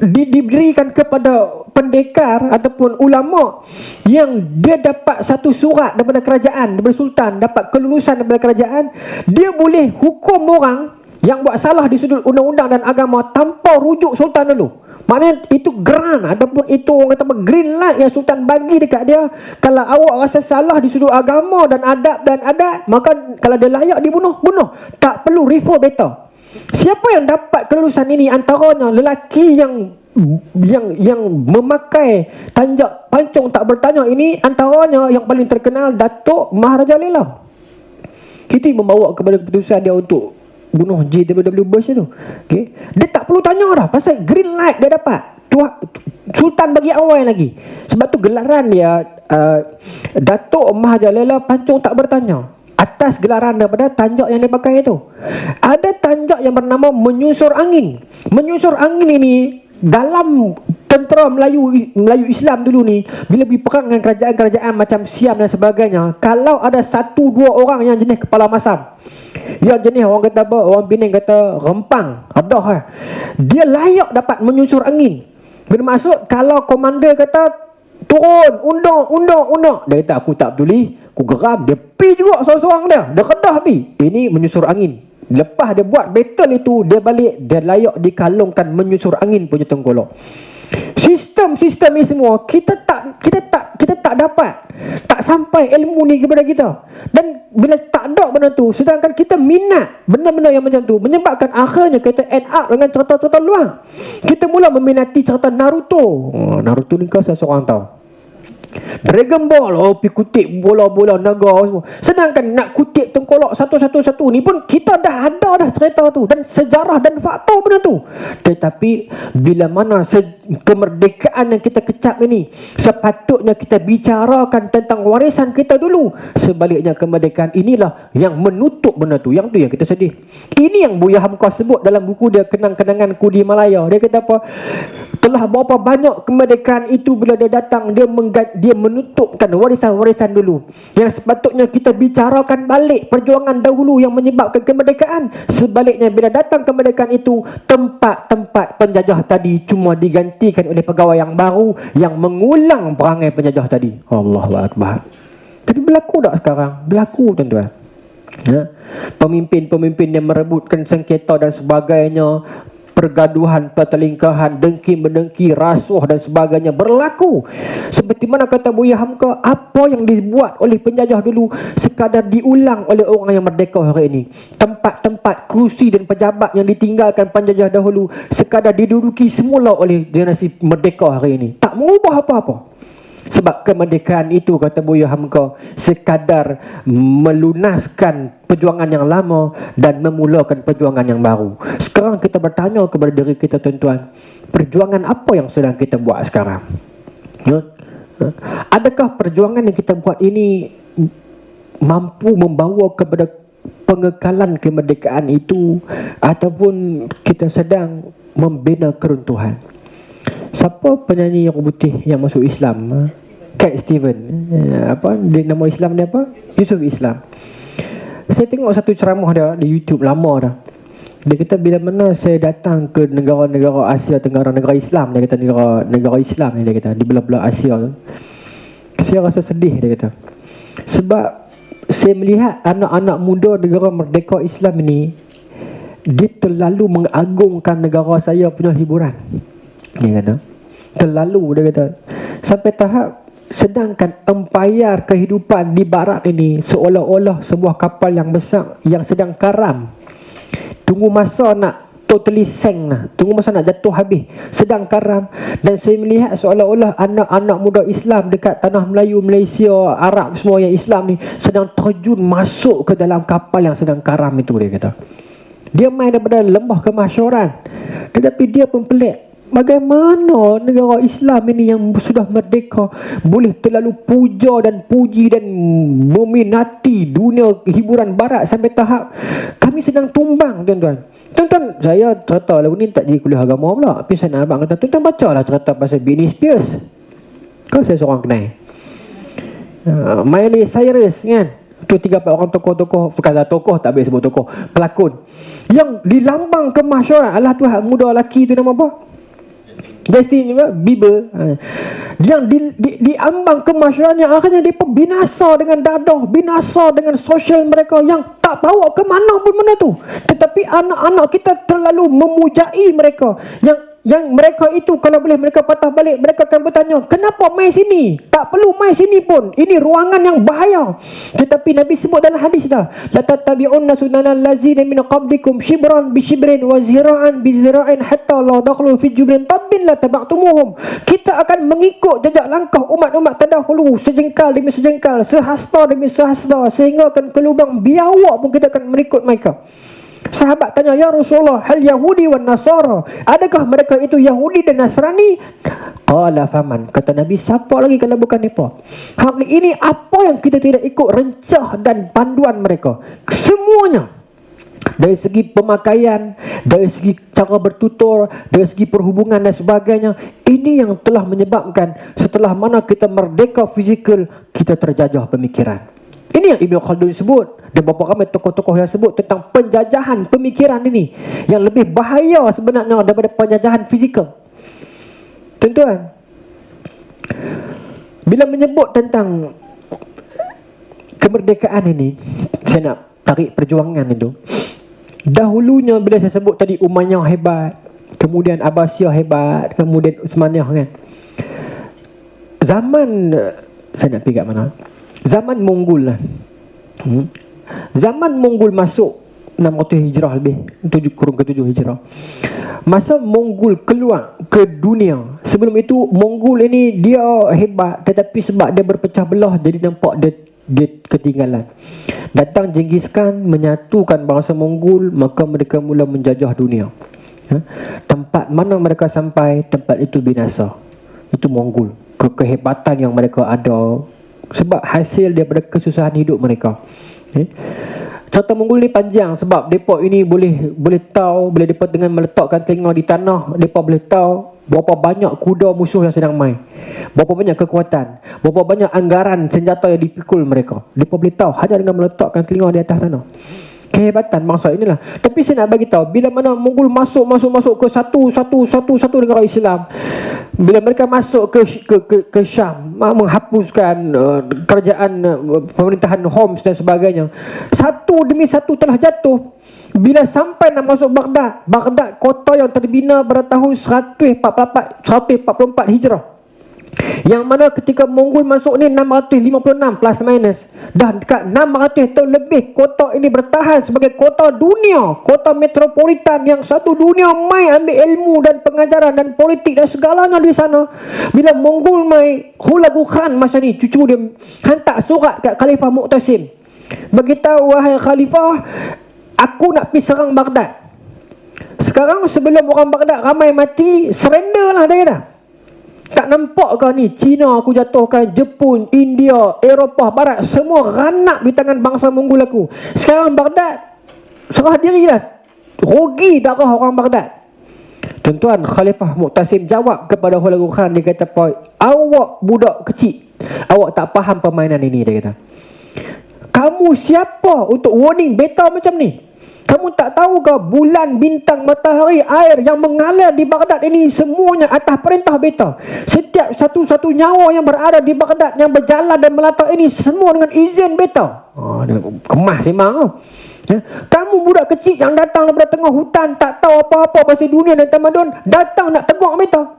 diberikan kepada pendekar ataupun ulama yang dia dapat satu surat daripada kerajaan, daripada sultan, dapat kelulusan daripada kerajaan. Dia boleh hukum orang yang buat salah di sudut undang-undang dan agama tanpa rujuk sultan dulu. Maknanya itu grant ataupun itu orang kata green light yang sultan bagi dekat dia. Kalau awak rasa salah di sudut agama dan adat, maka kalau dia layak dibunuh, bunuh. Tak perlu refer better. Siapa yang dapat kelulusan ini? Antaranya lelaki yang memakai tanjak pancung tak bertanya ini, antaranya yang paling terkenal Datuk Maharaja Lela. Itu yang membawa kepada keputusan dia untuk bunuh JWW Bush tu. Okay. Dia tak perlu tanya dah, pasal green light dia dapat. Sultan bagi awal lagi. Sebab tu gelaran dia Datuk Maharaja Lela pancung tak bertanya, atas gelaran daripada tanjak yang dia pakai itu. Ada tanjak yang bernama menyusur angin. Menyusur angin ini dalam tentera Melayu Islam dulu ni, bila berperang dengan kerajaan-kerajaan macam Siam dan sebagainya, kalau ada 1-2 orang yang jenis kepala masam, yang jenis orang kata apa, orang Penang kata rempang, dia layak dapat menyusur angin. Bermaksud kalau komander kata turun, undang, dia kata aku tak peduli, aku geram, dia pi juga seorang-seorang dia kedah pi. Ini menyusur angin. Lepas dia buat battle itu, dia balik, dia layak dikalungkan menyusur angin punya tengkolok. Sistem-sistem ni semua kita tak dapat, tak sampai ilmu ni kepada kita. Dan bila tak ada benda tu, sedangkan kita minat benda-benda yang macam tu, menyebabkan akhirnya kita end up dengan cerita-cerita luar. Kita mula meminati cerita Naruto. Naruto ni kau seorang tahu. Dragon Ball, pergi kutip bola-bola naga semua. Sedangkan nak kutip tengkolok satu-satu ni pun kita dah ada dah cerita tu dan sejarah dan fakta benda tu. Tetapi bila mana kemerdekaan yang kita kecap ini, sepatutnya kita bicarakan tentang warisan kita dulu. Sebaliknya kemerdekaan inilah yang menutup benda tu. Yang tu yang kita sedih. Ini yang Buya Hamka sebut dalam buku dia Kenang-kenanganku di Malaya. Dia kata apa? Telah berapa banyak kemerdekaan itu bila dia datang, dia menutupkan warisan-warisan dulu. Yang sepatutnya kita bicarakan balik perjuangan dahulu yang menyebabkan kemerdekaan. Sebaliknya bila datang kemerdekaan itu, tempat-tempat penjajah tadi cuma digantikan oleh pegawai yang baru yang mengulang perangai penjajah tadi. Allahu Akbar. Tapi berlaku tak sekarang? Berlaku tuan-tuan. Pemimpin-pemimpin yang merebutkan sengketa dan sebagainya, pergaduhan, pertelingkahan, dengki-mendengki, rasuah dan sebagainya berlaku. Seperti mana kata Buya Hamka, apa yang dibuat oleh penjajah dulu sekadar diulang oleh orang yang merdeka hari ini. Tempat-tempat, kursi dan pejabat yang ditinggalkan penjajah dahulu sekadar diduduki semula oleh generasi merdeka hari ini. Tak mengubah apa-apa. Sebab kemerdekaan itu, kata Buya Hamka, sekadar melunaskan perjuangan yang lama dan memulakan perjuangan yang baru. Sekarang kita bertanya kepada diri kita tuan-tuan, perjuangan apa yang sedang kita buat sekarang? Adakah perjuangan yang kita buat ini mampu membawa kepada pengekalan kemerdekaan itu, ataupun kita sedang membina keruntuhan? Siapa penyanyi yang putih yang masuk Islam? Cat Steven. Apa dia, nama Islam dia apa? Yusuf Islam. Saya tengok satu ceramah dia di YouTube lama dah. Dia kata bila mana saya datang ke negara-negara Asia Tenggara, negara Islam, dia kata negara Islam ni, dia kata di belah-belah Asia tu, saya rasa sedih, dia kata. Sebab saya melihat anak-anak muda negara merdeka Islam ini, dia terlalu mengagungkan negara saya punya hiburan. Dia kata terlalu, dia kata, sampai tahap Sedangkan empayar kehidupan di barat ini seolah-olah sebuah kapal yang besar yang sedang karam. Tunggu masa nak totally sink lah. Tunggu masa nak jatuh habis. Sedang karam. Dan saya melihat seolah-olah anak-anak muda Islam dekat tanah Melayu, Malaysia, Arab semua yang Islam ni sedang terjun masuk ke dalam kapal yang sedang karam itu, dia kata. Dia main daripada lembah kemasyuran. Tetapi dia pun pelik. Bagaimana negara Islam ini yang sudah merdeka boleh terlalu puja dan puji dan meminati dunia hiburan barat sampai tahap kami sedang tumbang, tuan-tuan. Tuan-tuan, saya cerita lagu ni tak jadi kuliah agama pula. Tapi saya nak abang kata, tuan-tuan bacalah cerita pasal Britney Spears. Kalau saya seorang kenal Miley Cyrus kan. Tu 3-4 orang tokoh-tokoh, bukanlah tokoh, tak boleh sebut tokoh, pelakon yang di lambang kemasyuran. Alah Tuhan, muda lelaki tu nama apa? Justin Bieber. Yang di ambang kemasyuran yang akhirnya dia binasa dengan dadah, binasa dengan sosial mereka yang tak bawa ke mana pun benda tu. Tetapi anak-anak kita terlalu memujai mereka, yang mereka itu kalau boleh mereka patah balik, mereka akan bertanya, kenapa main sini? Tak perlu main sini pun. Ini ruangan yang bahaya. Tetapi Nabi sebut dalam hadis dah, la tattabi'unna sunanal ladzina min qablikum shibran bi shibrin wa zira'an bi zira'in hatta la dakhulu fi jubrin tabbin la taba'tumuhum. Kita akan mengikut jejak langkah umat-umat terdahulu, sejengkal demi sejengkal, sehasta demi sehasta, sehingga akan ke lubang biawak pun kita akan mengikut mereka. Sahabat tanya, ya Rasulullah, hal Yahudi wan Nasara, adakah mereka itu Yahudi dan Nasrani? Qala faman, kata Nabi, siapa lagi kalau bukan mereka? Hari ini apa yang kita tidak ikut rencah dan panduan mereka? Semuanya, dari segi pemakaian, dari segi cara bertutur, dari segi perhubungan dan sebagainya. Ini yang telah menyebabkan setelah mana kita merdeka fizikal, kita terjajah pemikiran. Ini yang Ibn Khaldun sebut, dan beberapa ramai tokoh-tokoh yang sebut tentang penjajahan pemikiran ini, yang lebih bahaya sebenarnya daripada penjajahan fizikal. Tuan-tuan, bila menyebut tentang kemerdekaan ini, saya nak tarik perjuangan itu. Dahulunya bila saya sebut tadi Umayyah hebat, kemudian Abbasiyah hebat, kemudian Utsmaniyah kan. Zaman, saya nak pergi kat mana? Zaman Mongol lah. Zaman Mongol masuk 600 Hijrah lebih, kurun ke-7 Hijrah. Masa Mongol keluar ke dunia, sebelum itu Mongol ini dia hebat, tetapi sebab dia berpecah belah, jadi nampak dia ketinggalan. Datang Genghis Khan menyatukan bangsa Mongol, maka mereka mula menjajah dunia. Tempat mana mereka sampai, tempat itu binasa. Itu Mongol, kehebatan yang mereka ada sebab hasil daripada kesusahan hidup mereka. Cerita Mongol ni panjang sebab mereka ini boleh tahu, bila mereka dengan meletakkan telinga di tanah, mereka boleh tahu berapa banyak kuda musuh yang sedang main, berapa banyak kekuatan, berapa banyak anggaran senjata yang dipikul mereka. Mereka boleh tahu hanya dengan meletakkan telinga di atas tanah. Kehebatan bangsa inilah. Tapi saya nak bagi tahu, bila mana Mongol masuk ke satu negara Islam, bila mereka masuk ke Syam, menghapuskan kerajaan pemerintahan Homs dan sebagainya, satu demi satu telah jatuh. Bila sampai nak masuk Baghdad kota yang terbina pada tahun 144 Hijrah, yang mana ketika Mongol masuk ni 656 plus minus, dah dekat 600 tahun lebih kota ini bertahan sebagai kota dunia, kota metropolitan yang satu dunia mai ambil ilmu dan pengajaran dan politik dan segalanya di sana. Bila Mongol mai, Hulagu Khan masa ni cucu dia hantar surat kat Khalifah Mu'tasim, beritahu, wahai Khalifah, aku nak pergi serang Baghdad. Sekarang sebelum orang Baghdad ramai mati, surrender lah dia dah. Tak nampak kau ni, Cina aku jatuhkan, Jepun, India, Eropah Barat, semua ranak di tangan bangsa Mongol aku. Sekarang Baghdad serah diri dah, rugi darah orang Baghdad. Tuan-tuan, Khalifah Mu'tasim jawab kepada Hulagu Khan, dia kata, awak budak kecil, awak tak faham permainan ini, dia kata. Kamu siapa untuk warning beta macam ni? Kamu tak tahu ke bulan, bintang, matahari, air yang mengalir di Baghdad ini semuanya atas perintah beta. Setiap satu-satu nyawa yang berada di Baghdad, yang berjalan dan melata ini, semua dengan izin beta. Kemas memang. Kamu budak kecil yang datang daripada tengah hutan, tak tahu apa-apa pasal dunia dan tamadun, datang nak tegur beta.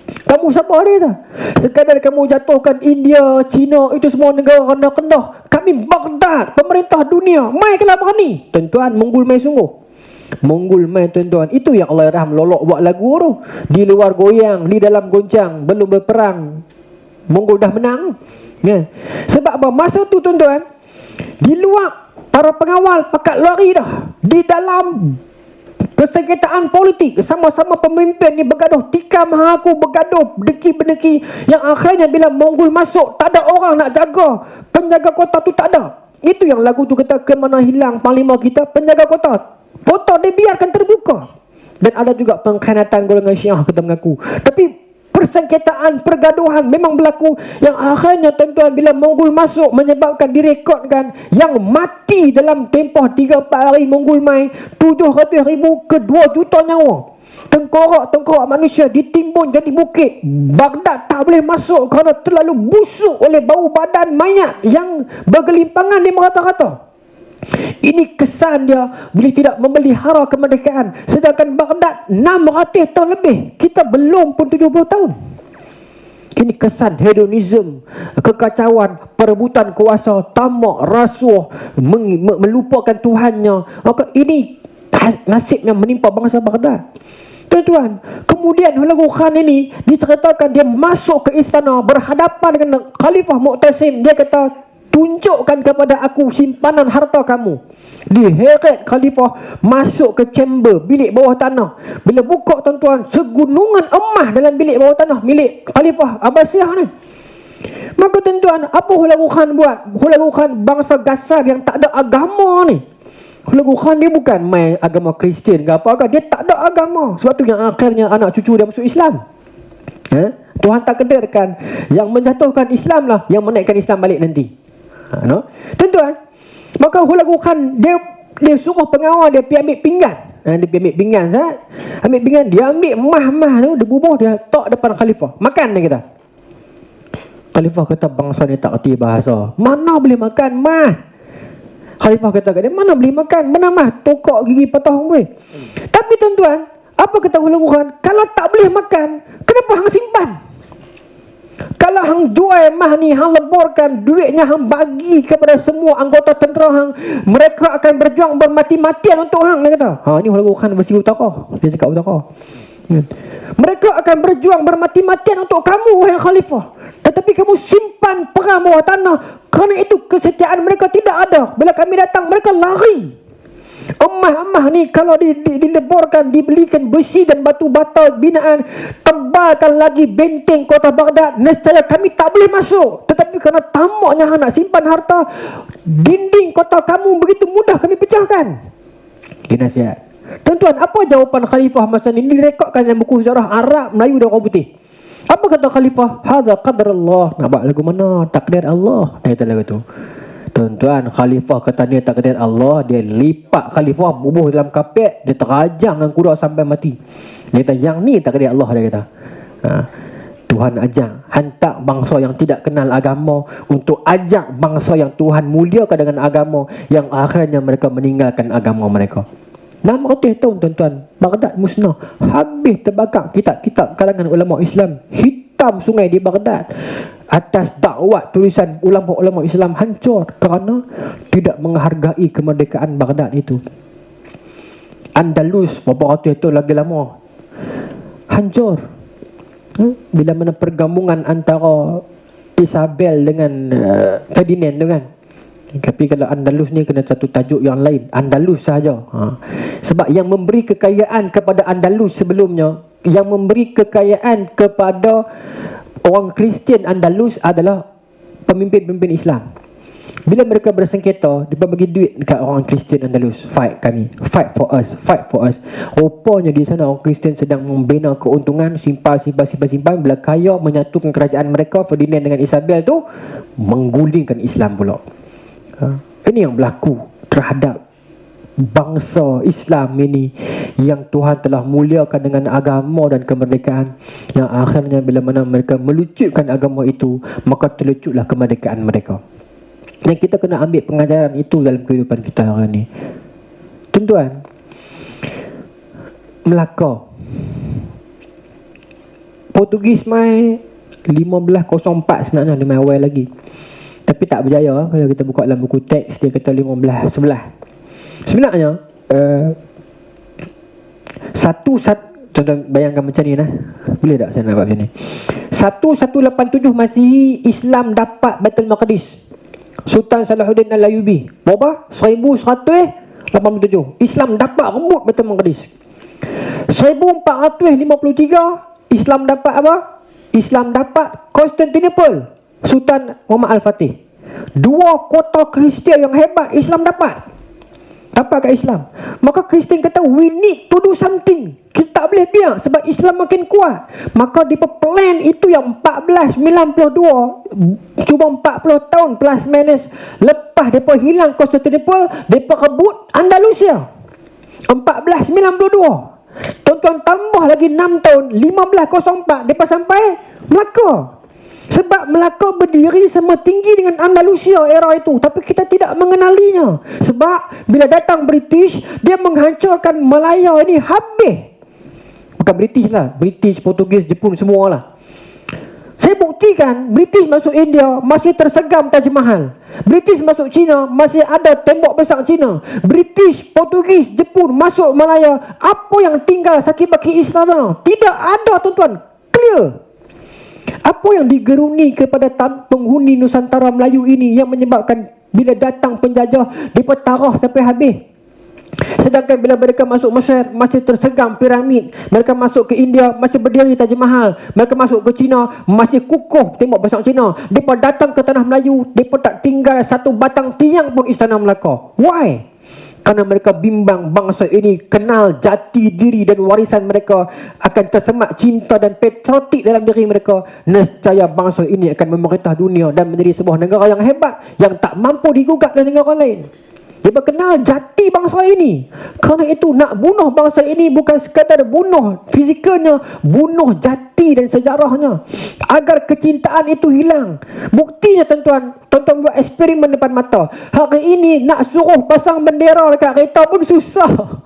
Kamu siapa dia dah? Sekadar kamu jatuhkan India, China, itu semua negara rendah-rendah. Kami Baghdad, pemerintah dunia. Mai kena berani. Tuan-tuan, Mongol mai sungguh. Mongol mai tuan-tuan. Itu yang Allah Rahim lolok buat lagu tu. Di luar goyang, di dalam goncang, belum berperang. Mongol dah menang. Ya. Sebab apa? Masa tu tuan-tuan, di luar para pengawal pakat lari dah. Di dalam persengketaan politik, sama-sama pemimpin ni bergaduh, tikam mengaku bergaduh, berdeki-berdeki, yang akhirnya bila Mongol masuk, tak ada orang nak jaga, penjaga kota tu tak ada. Itu yang lagu tu kata, ke mana hilang panglima kita, penjaga kota. Kota dibiarkan terbuka. Dan ada juga pengkhianatan golongan Syiah, kita mengaku. Tapi persengketaan, pergaduhan memang berlaku, yang akhirnya tuan-tuan bila Mongol masuk menyebabkan direkodkan yang mati dalam tempoh 3-4 hari Mongol mai 700,000 ke 2 juta nyawa. Tengkorak-tengkorak manusia ditimbun jadi bukit. Baghdad tak boleh masuk kerana terlalu busuk oleh bau badan mayat yang bergelimpangan di merata-rata. Ini kesan dia bila tidak memelihara kemerdekaan. Sedangkan Baghdad 600 tahun lebih, kita belum pun 70 tahun. Ini kesan hedonisme, kekacauan, perebutan kuasa, tamak, rasuah, melupakan Tuhannya. Maka ini nasib yang menimpa bangsa Baghdad. Tuan-tuan, kemudian Hulagu Khan ini diceritakan dia masuk ke istana berhadapan dengan Khalifah Mu'tasim. Dia kata, tunjukkan kepada aku simpanan harta kamu. Diheret Khalifah masuk ke chamber, bilik bawah tanah. Bila buka tuan-tuan, segunungan emas dalam bilik bawah tanah milik Khalifah Abbasiyah ni. Maka tuan-tuan, apa Hulagu Khan buat? Hulagu Khan bangsa Gasar yang tak ada agama ni. Hulagu Khan dia bukan main agama Kristian ke apa-apa, dia tak ada agama. Sebab tu yang akhirnya anak cucu dia masuk Islam. Tuhan tak kedarkan yang menjatuhkan Islam lah yang menaikkan Islam balik nanti. No? Tuan-tuan, maka Hulagu Khan dia suruh pengawal dia pergi ambil pinggan. Dia pergi ambil pinggan, ambil pinggan, dia ambil mah-mah tu, dia bubuh, dia tok depan Khalifah. Makan dia kata. Khalifah kata, bangsa ni tak kerti bahasa. Mana boleh makan mah? Khalifah kata kat dia, mana boleh makan? Mana mah? Tokok gigi patah gue. Tapi tuan-tuan, apa kata Hulagu Khan? Kalau tak boleh makan, kenapa hang simpan? Kalau hang jual mah ni, hang leburkan duitnya, hang bagi kepada semua anggota tentera hang, mereka akan berjuang bermati-matian untuk hang. Dia kata, ni Hulagu Khan bersih utara. Dia cakap utara. Mereka akan berjuang bermati-matian untuk kamu, wahai Khalifah. Tetapi kamu simpan perang bawah tanah. Kerana itu kesetiaan mereka tidak ada. Bila kami datang, mereka lari. Emas-emas ni kalau dileburkan, dibelikan besi dan batu bata binaan, tebalkan lagi benteng kota Baghdad, nescaya kami tak boleh masuk. Tetapi kerana tamaknya nak simpan harta, dinding kota kamu begitu mudah kami pecahkan. Dia nasihat. Tuan-tuan, apa jawapan Khalifah masa ni? Direkodkan dalam buku sejarah Arab, Melayu dan orang putih. Apa kata Khalifah? Hadza qadar Allah. Nak buat lagu mana? Takdir Allah. Dia kata lagu tu. Tuan-tuan, Khalifah kata dia takdir Allah. Dia lipat Khalifah, bubuh dalam kapet, dia terajang dengan kuda sampai mati. Dia kata, yang ni takdir Allah. Dia kata, Tuhan ajak hantar bangsa yang tidak kenal agama untuk ajak bangsa yang Tuhan muliakan dengan agama, yang akhirnya mereka meninggalkan agama mereka. 600 tahun tuan-tuan, Baghdad musnah, habis terbakar kitab-kitab kalangan ulama Islam, hitam sungai di Baghdad atas dakwat tulisan ulama-ulama Islam hancur kerana tidak menghargai kemerdekaan Baghdad itu. Andalus beberapa ratus tahun lagi lama hancur. Bila mana pergabungan antara Isabel dengan Ferdinand tu kan. Tapi kalau Andalus ni kena satu tajuk yang lain, Andalus sahaja. Sebab yang memberi kekayaan kepada Andalus sebelumnya, yang memberi kekayaan kepada orang Kristian Andalus adalah pemimpin-pemimpin Islam. Bila mereka bersengketa, dia bagi duit dekat orang Kristian Andalus. Fight kami, fight for us, fight for us. Rupanya di sana orang Kristian sedang membina keuntungan, simpan. Bila kaya menyatukan kerajaan mereka, Ferdinand dengan Isabel tu menggulingkan Islam pula. Ini yang berlaku terhadap bangsa Islam ini yang Tuhan telah muliakan dengan agama dan kemerdekaan, yang akhirnya bila mana mereka melucutkan agama itu, maka terlucutlah kemerdekaan mereka. Dan kita kena ambil pengajaran itu dalam kehidupan kita hari ini. Tuan-tuan, Melaka Portugis mai 1504 sebenarnya, dia mai awal lagi. Tapi tak berjaya. Kalau kita buka dalam buku teks, dia kata 1511. Sebenarnya tuan-tuan bayangkan macam ni lah. Boleh tak saya nak buat macam ni? 1187 Masihi, Islam dapat Baitul Maqdis. Sultan Salahuddin Al-Ayyubi. Berapa? 1187 Islam dapat rebut Baitul Maqdis. 1453 Islam dapat apa? Islam dapat Konstantinopel, Sultan Muhammad Al-Fatih. Dua kota Kristian yang hebat Islam dapat kat Islam. Maka Kristian kata, we need to do something. Kita tak boleh biar sebab Islam makin kuat. Maka di plan itu yang 1492, cuba 40 tahun plus minus lepas mereka hilang Konstantinopel, mereka rebut Andalusia. 1492. Tuan-tuan tambah lagi 6 tahun, 1504 mereka sampai Melaka. Sebab Melaka berdiri sama tinggi dengan Andalusia era itu, tapi kita tidak mengenalinya. Sebab bila datang British, dia menghancurkan Malaya ini habis. Bukan British lah, British, Portugis, Jepun semualah. Saya buktikan British masuk India masih tersegam Taj Mahal. British masuk China masih ada tembok besar China. British, Portugis, Jepun masuk Malaya, apa yang tinggal sakit-baki Islam? Tidak ada, tuan-tuan. Clear. Apa yang digeruni kepada penghuni Nusantara Melayu ini yang menyebabkan bila datang penjajah mereka tarah sampai habis? Sedangkan bila mereka masuk Mesir masih tersegam piramid, mereka masuk ke India masih berdiri Taj Mahal, mereka masuk ke China masih kukuh tembok besar China. Mereka datang ke tanah Melayu, mereka tak tinggal satu batang tiang pun istana Melaka. Why? Karena mereka bimbang bangsa ini kenal jati diri dan warisan mereka akan tersemat cinta dan patriotik dalam diri mereka. Nescaya bangsa ini akan memerintah dunia dan menjadi sebuah negara yang hebat yang tak mampu digugat oleh negara lain. Dia kenal jati bangsa ini. Kerana itu nak bunuh bangsa ini bukan sekadar bunuh fizikalnya, bunuh jati dan sejarahnya, agar kecintaan itu hilang. Buktinya tuan-tuan buat eksperimen depan mata. Hari ini nak suruh pasang bendera dekat kereta pun susah.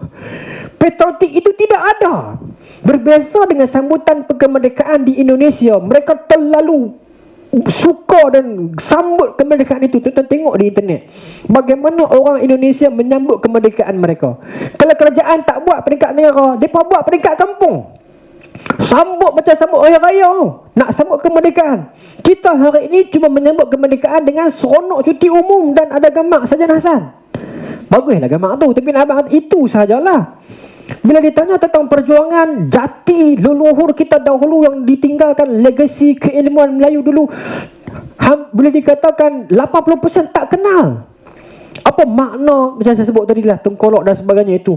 Patriotik itu tidak ada. Berbeza dengan sambutan kemerdekaan di Indonesia, mereka terlalu suka dan sambut kemerdekaan itu. Tuan-tuan tengok di internet bagaimana orang Indonesia menyambut kemerdekaan mereka. Kalau kerajaan tak buat peringkat negara, mereka buat peringkat kampung. Sambut macam sambut raya-raya. Nak sambut kemerdekaan. Kita hari ini cuma menyambut kemerdekaan dengan seronok cuti umum dan ada gambar Sarjan Hassan. Baguslah gambar tu, tapi nak abang itu sajalah. Bila ditanya tentang perjuangan jati leluhur kita dahulu yang ditinggalkan, legasi keilmuan Melayu dulu, boleh dikatakan 80% tak kenal. Apa makna macam saya sebut tadi lah, tengkolok dan sebagainya itu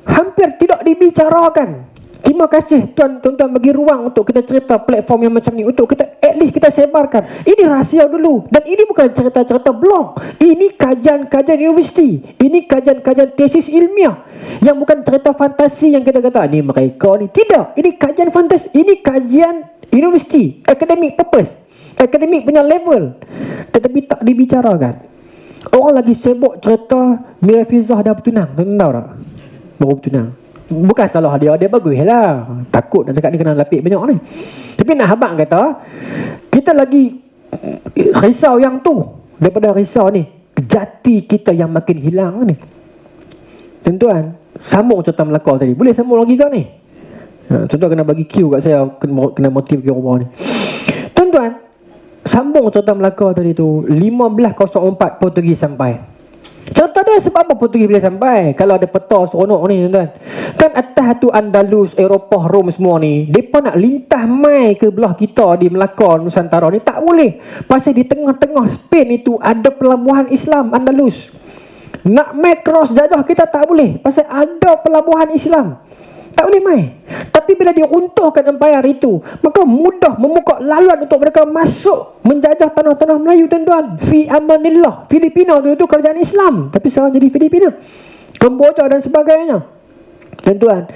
hampir tidak dibicarakan. Terima kasih tuan-tuan bagi ruang untuk kita cerita platform yang macam ni, untuk kita at least kita sebarkan. Ini rahsia dulu. Dan ini bukan cerita-cerita blog. Ini kajian-kajian universiti. Ini kajian-kajian tesis ilmiah. Yang bukan cerita fantasi yang kita kata ni mereka ni. Tidak. Ini kajian fantasi. Ini kajian universiti. Academic purpose. Academic punya level. Tetapi tak dibicarakan. Orang lagi sibuk cerita Mirafizah dah bertunang. Tuan tahu tak? Baru bertunang. Bukan salah dia bagus lah. Takut nak cakap ni kena lapik banyak ni. Tapi nak habang kata, kita lagi risau yang tu daripada risau ni jati kita yang makin hilang ni. Tuan-tuan, sambung cerita Melaka tadi. Boleh sambung lagi ke ni? Tuan-tuan kena bagi cue kat saya, kena motif ke rumah ni. Tuan-tuan, sambung cerita Melaka tadi tu. 1504 Portugis sampai. Cerita dia sebab apa Portugis boleh sampai? Kalau ada peta seronok ni, tuan-tuan. Kan atas tu Andalus, Eropah, Rom semua ni, mereka nak lintah mai ke belah kita di Melaka, Nusantara ni tak boleh. Pasal di tengah-tengah Spain itu ada pelabuhan Islam Andalus. Nak mai cross jajah kita tak boleh. Pasal ada pelabuhan Islam. Tak boleh mai. Tapi bila diruntuhkan empayar itu, maka mudah membuka laluan untuk mereka masuk menjajah tanah-tanah Melayu, tuan-tuan. Fi amanillah. Filipina tu kerajaan Islam, tapi sekarang jadi Filipina, Kemboja dan sebagainya. Tuan-tuan,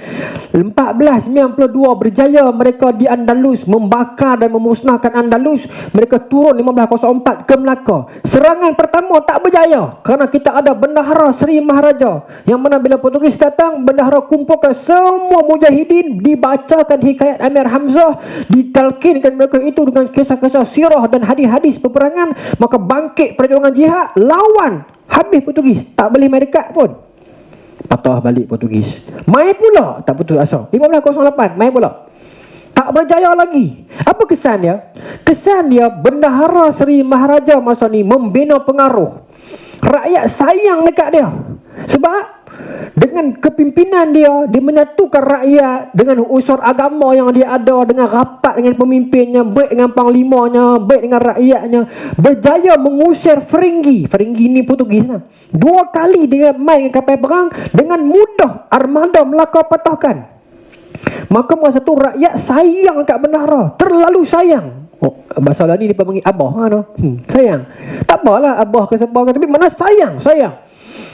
1492 berjaya mereka di Andalus, membakar dan memusnahkan Andalus. Mereka turun 1504 ke Melaka. Serangan pertama tak berjaya kerana kita ada Bendahara Seri Maharaja, yang mana bila Portugis datang, bendahara kumpulkan semua mujahidin, dibacakan hikayat Amir Hamzah, ditalkinkan mereka itu dengan kisah-kisah sirah dan hadis-hadis peperangan. Maka bangkit perjuangan jihad, lawan. Habis Portugis, tak boleh main dekat pun. Patah balik Portugis. Main pula, tak putus asa. 1508 main pula. Tak berjaya lagi. Apa kesan dia? Kesan dia, Bendahara Seri Maharaja masa ni membina pengaruh. Rakyat sayang dekat dia. Sebab dengan kepimpinan dia, dia menyatukan rakyat dengan unsur agama yang dia ada, dengan rapat dengan pemimpinnya, baik dengan panglimanya, baik dengan rakyatnya. Berjaya mengusir Feringgi. Feringgi ni Portugis lah. 2 kali dia main dengan kapal perang, dengan mudah armada Melaka patahkan. Maka masa tu rakyat sayang kat Bendahara, terlalu sayang. Bahasa lah ni dia panggil abah no? Sayang. Tak apalah abah ke siapa ke, tapi mana sayang.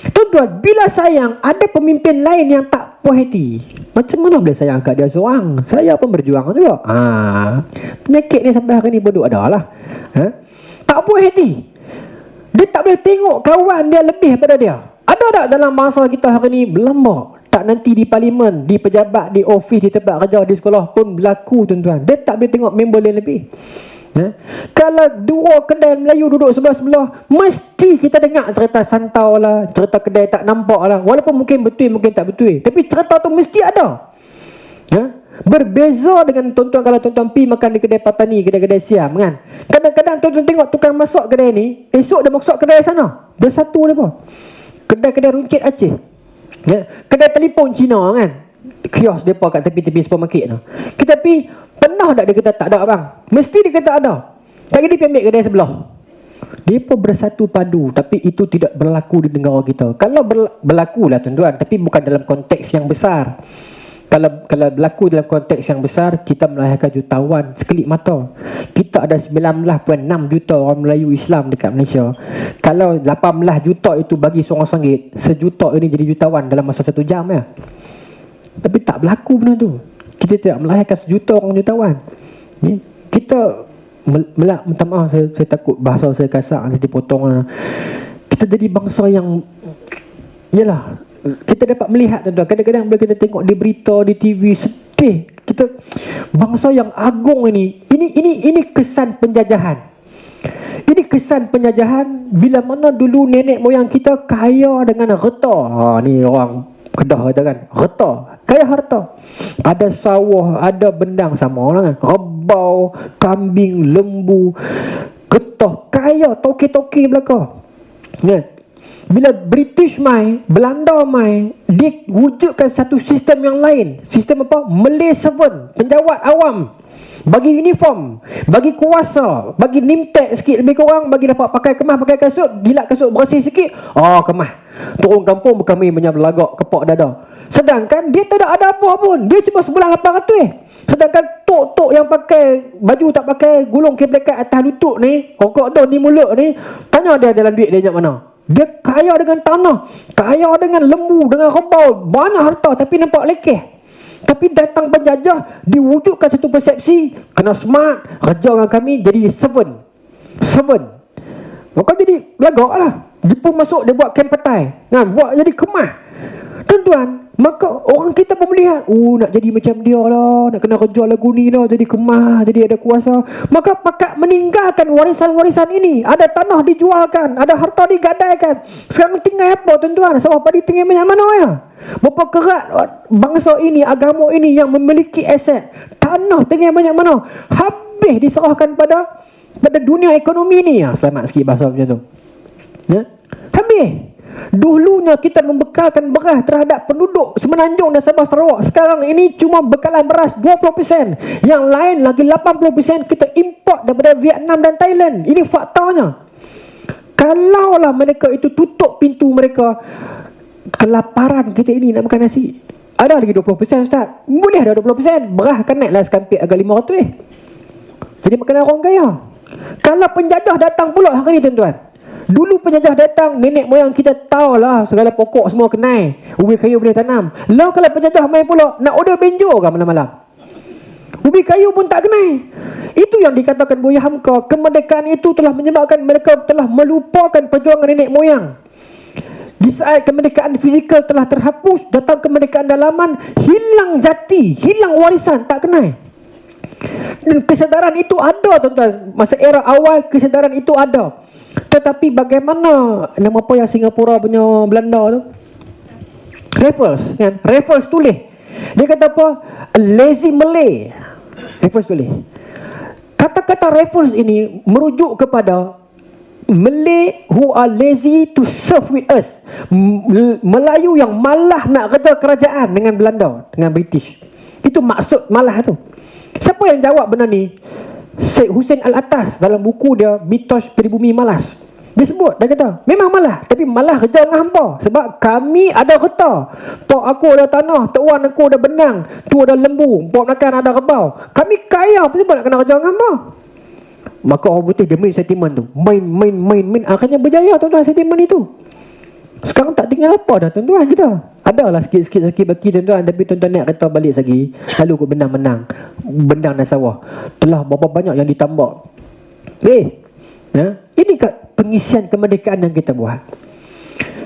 Tuan-tuan, bila sayang, ada pemimpin lain yang tak puas hati. Macam mana boleh sayang kat dia seorang? Saya pun berjuang juga. Penyakit ni sampai hari ni bodoh ada lah. Tak puas hati. Dia tak boleh tengok kawan dia lebih daripada dia. Ada tak dalam masa kita hari ni berlambak? Tak nanti di parlimen, di pejabat, di ofis, di tempat kerja, di sekolah pun berlaku, tuan-tuan. Dia tak boleh tengok member dia lebih. Kalau 2 kedai Melayu duduk sebelah-sebelah, mesti kita dengar cerita santau lah, cerita kedai tak nampak lah. Walaupun mungkin betul, mungkin tak betul, tapi cerita tu mesti ada. Berbeza dengan tuan-tuan kalau tuan-tuan pergi makan di kedai Patani, kedai-kedai Siam kan. Kadang-kadang tuan-tuan tengok tukang masak kedai ni, esok dia masak kedai sana. Bersatu dia pun. Kedai-kedai runcit Aceh. Kedai telefon Cina kan. Kios depa kat tepi-tepi supermarket tu. Kita pergi, pernah tak dia kata tak ada bang? Mesti dia kata ada. Tak kira dia ambil kedai sebelah. Depa bersatu padu, tapi itu tidak berlaku di negara kita. Kalau berlaku lah tuan-tuan, tapi bukan dalam konteks yang besar. Kalau berlaku dalam konteks yang besar, kita melahirkan jutawan sekelip mata. Kita ada 19.6 juta orang Melayu Islam dekat Malaysia. Kalau 18 juta itu bagi seorang sanggit, sejuta ini jadi jutawan dalam masa 1 jam ya. Tapi tak berlaku benda tu. Kita tidak melahirkan sejuta orang jutawan. Kita minta maaf, saya takut bahasa saya kasar, nanti potong. Kita jadi bangsa yang, yalah, kita dapat melihat tuan-tuan, kadang-kadang bila kita tengok di berita, di TV, sedih. Kita bangsa yang agung ini kesan penjajahan. Ini kesan penjajahan bila mana dulu nenek moyang kita kaya dengan harta. Ni orang Kedah kata kan, harta, kaya harta. Ada sawah, ada bendang sama orang kan. Rebau, kambing, lembu, getah, kaya, toki-toki belakang. Bila British mai, Belanda mai, dia wujudkan satu sistem yang lain. Sistem apa? Malay servant, penjawat awam. Bagi uniform, bagi kuasa, bagi nimtek sikit lebih kurang, bagi dapat pakai kemas, pakai kasut, gilat kasut bersih sikit, kemas. Turun kampung bukan main banyak belagak kepak dada. Sedangkan dia tak ada apa pun, dia cuma sebulan 800. Sedangkan tok-tok yang pakai baju tak pakai, gulung keblekat atas lutut ni, rokok daun di mulut ni, tanya dia dalam duit dia macam mana. Dia kaya dengan tanah, kaya dengan lembu, dengan rebau, banyak harta, tapi nampak lekeh. Tapi datang penjajah, diwujudkan satu persepsi, kena smart, kerja dengan kami jadi servant. Maka jadi belagak lah. Jepun masuk, dia buat camp petai, buat jadi kemas. Tuan-tuan, maka orang kita pun melihat, nak jadi macam dia lah, nak kena kerja lagu ni lah, jadi kemas, jadi ada kuasa. Maka pakat meninggalkan warisan-warisan ini. Ada tanah dijualkan, ada harta digadaikan. Sekarang tinggal apa tuan-tuan? Sawah padi tinggal banyak mana ya? Berapa kerat bangsa ini, agama ini yang memiliki aset. Tanah tinggal banyak mana? Habis diserahkan pada dunia ekonomi ni. Selamat sikit bahasa macam tu. Habis. Dulunya kita membekalkan beras terhadap penduduk Semenanjung dan Sabah Sarawak. Sekarang ini cuma bekalan beras 20%. Yang lain lagi 80% kita import daripada Vietnam dan Thailand. Ini faktanya. Kalaulah mereka itu tutup pintu mereka, kelaparan kita ini nak makan nasi. Ada lagi 20% Ustaz. Boleh ada 20%. Beras kan naiklah sekampit harga 500. Jadi makan orang kaya. Kalau penjajah datang pula hari ni tuan-tuan, Dulu penjajah datang, nenek moyang kita tahulah segala pokok semua kenal. Ubi kayu boleh tanam. Lah kalau penjajah main pula, nak order benjo ke malam-malam? Ubi kayu pun tak kenal. Itu yang dikatakan Buya Hamka, kemerdekaan itu telah menyebabkan mereka telah melupakan perjuangan nenek moyang. Di saat kemerdekaan fizikal telah terhapus, datang kemerdekaan dalaman, hilang jati, hilang warisan, tak kenal. Dan kesedaran itu ada tuan-tuan. Masa era awal kesedaran itu ada. Tetapi bagaimana nama apa yang Singapura punya Belanda tu? Raffles kan? Raffles tulis. Dia kata apa? A lazy Malay. Raffles tulis. Kata-kata Raffles ini merujuk kepada Malay who are lazy to serve with us. Melayu yang malah nak kerja kerajaan dengan Belanda, dengan British. Itu maksud malah tu. Siapa yang jawab benda ni? Syed Hussein Al-Attas dalam buku dia Mitos Peribumi Malas. Dia sebut, dia kata memang malah, tapi malah kerja dengan hampa. Sebab kami ada kereta, pak aku ada tanah, tok wan aku ada benang, tu ada lembu, pak makan ada rebau. Kami kaya, apa sebab nak kena kerja dengan hampa? Maka orang putih dia main sentimen tu, main, akhirnya berjaya tuan-tuan sentimen itu. Sekarang tak tinggal apa dah tuan-tuan kita. Adalah sikit-sikit baki tuan-tuan, tapi tuan-tuan nak kata balik lagi, lalu ke benang dan sawah. Telah berapa banyak yang ditambak. Ini pengisian kemerdekaan yang kita buat.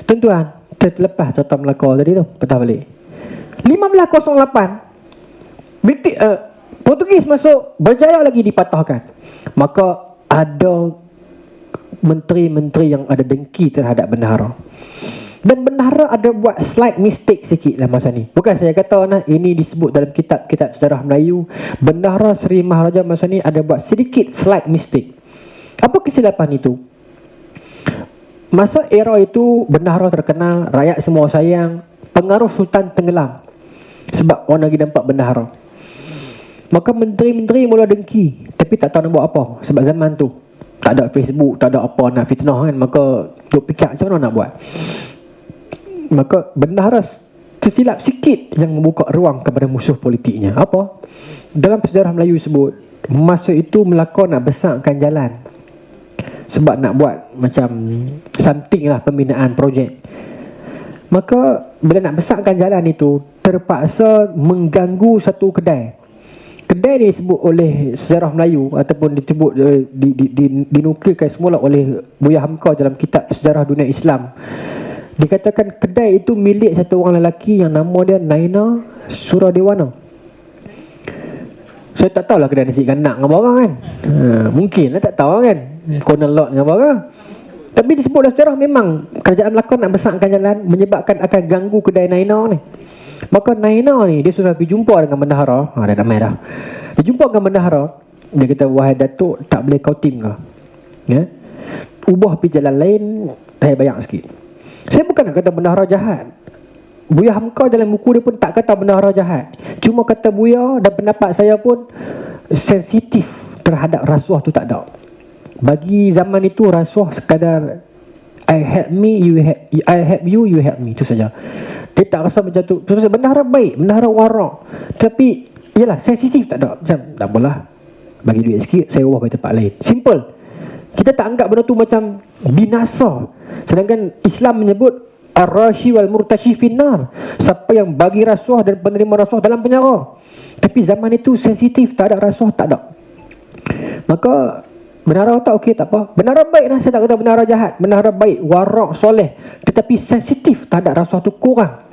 Tuan-tuan, terlepas contoh Melaka tadi tu, patah balik. 1508 British, Portugis masuk, berjaya lagi dipatahkan. Maka ada menteri-menteri yang ada dengki terhadap bendahara. Dan bendahara ada buat slight mistake sikit lah masa ni. Bukan saya kata nah, ini disebut dalam kitab-kitab sejarah Melayu. Bendahara Seri Maharaja masa ni ada buat sedikit slight mistake. Apa kesilapan itu? Masa era itu bendahara terkenal, rakyat semua sayang, pengaruh sultan tenggelam sebab orang lagi nampak bendahara. Maka menteri-menteri mula dengki, tapi tak tahu nak buat apa. Sebab zaman tu tak ada Facebook, tak ada apa nak fitnah kan. Maka duk fikir macam mana nak buat. Maka bendahara tersilap sikit yang membuka ruang kepada musuh politiknya. Apa? Dalam sejarah Melayu sebut, masa itu Melaka nak besarkan jalan. Sebab nak buat macam something lah, pembinaan projek. Maka bila nak besarkan jalan itu, terpaksa mengganggu satu kedai. Kedai ni disebut oleh sejarah Melayu ataupun disebut dinukilkan semula oleh Buya Hamka dalam kitab Sejarah Dunia Islam. Dikatakan kedai itu milik satu orang lelaki yang nama dia Naina Suradewana. Saya tak tahulah kedai nasi kanak dengan barang kan. Mungkin lah tak tahu kan. Corner lot dengan barang. Tapi disebut dalam sejarah memang kerajaan Melaka nak besarkan jalan, menyebabkan akan ganggu kedai Naina ni. Maka Naina ni dia sudah pergi jumpa dengan bendahara. Dah damai dah. Dia jumpa dengan bendahara. Dia kata, wahai Datuk, tak boleh kau tim ke? Ya? Ubah pergi jalan lain, saya bayar sikit. Saya bukan nak kata bendahara jahat. Buya Hamka dalam buku dia pun tak kata bendahara jahat. Cuma kata Buya dan pendapat saya pun sensitif terhadap rasuah tu tak ada. Bagi zaman itu rasuah sekadar I help you, you help me, itu saja. Dia tak rasa macam tu. Bendahara baik, bendahara warak. Tapi yalah, sensitif tak ada. Macam tak apalah, bagi duit sikit, saya ubah pergi tempat lain. Simple. Kita tak anggap benda tu macam binasa. Sedangkan Islam menyebut ar-rashi wal murtashi finnar, siapa yang bagi rasuah dan penerima rasuah dalam penjara. Tapi zaman itu sensitif, tak ada rasuah, tak ada. Maka bendahara tak okey, tak apa. Bendahara baik lah, saya tak kata bendahara jahat. Bendahara baik, warak, soleh. Tetapi sensitif terhadap rasuah tu kurang.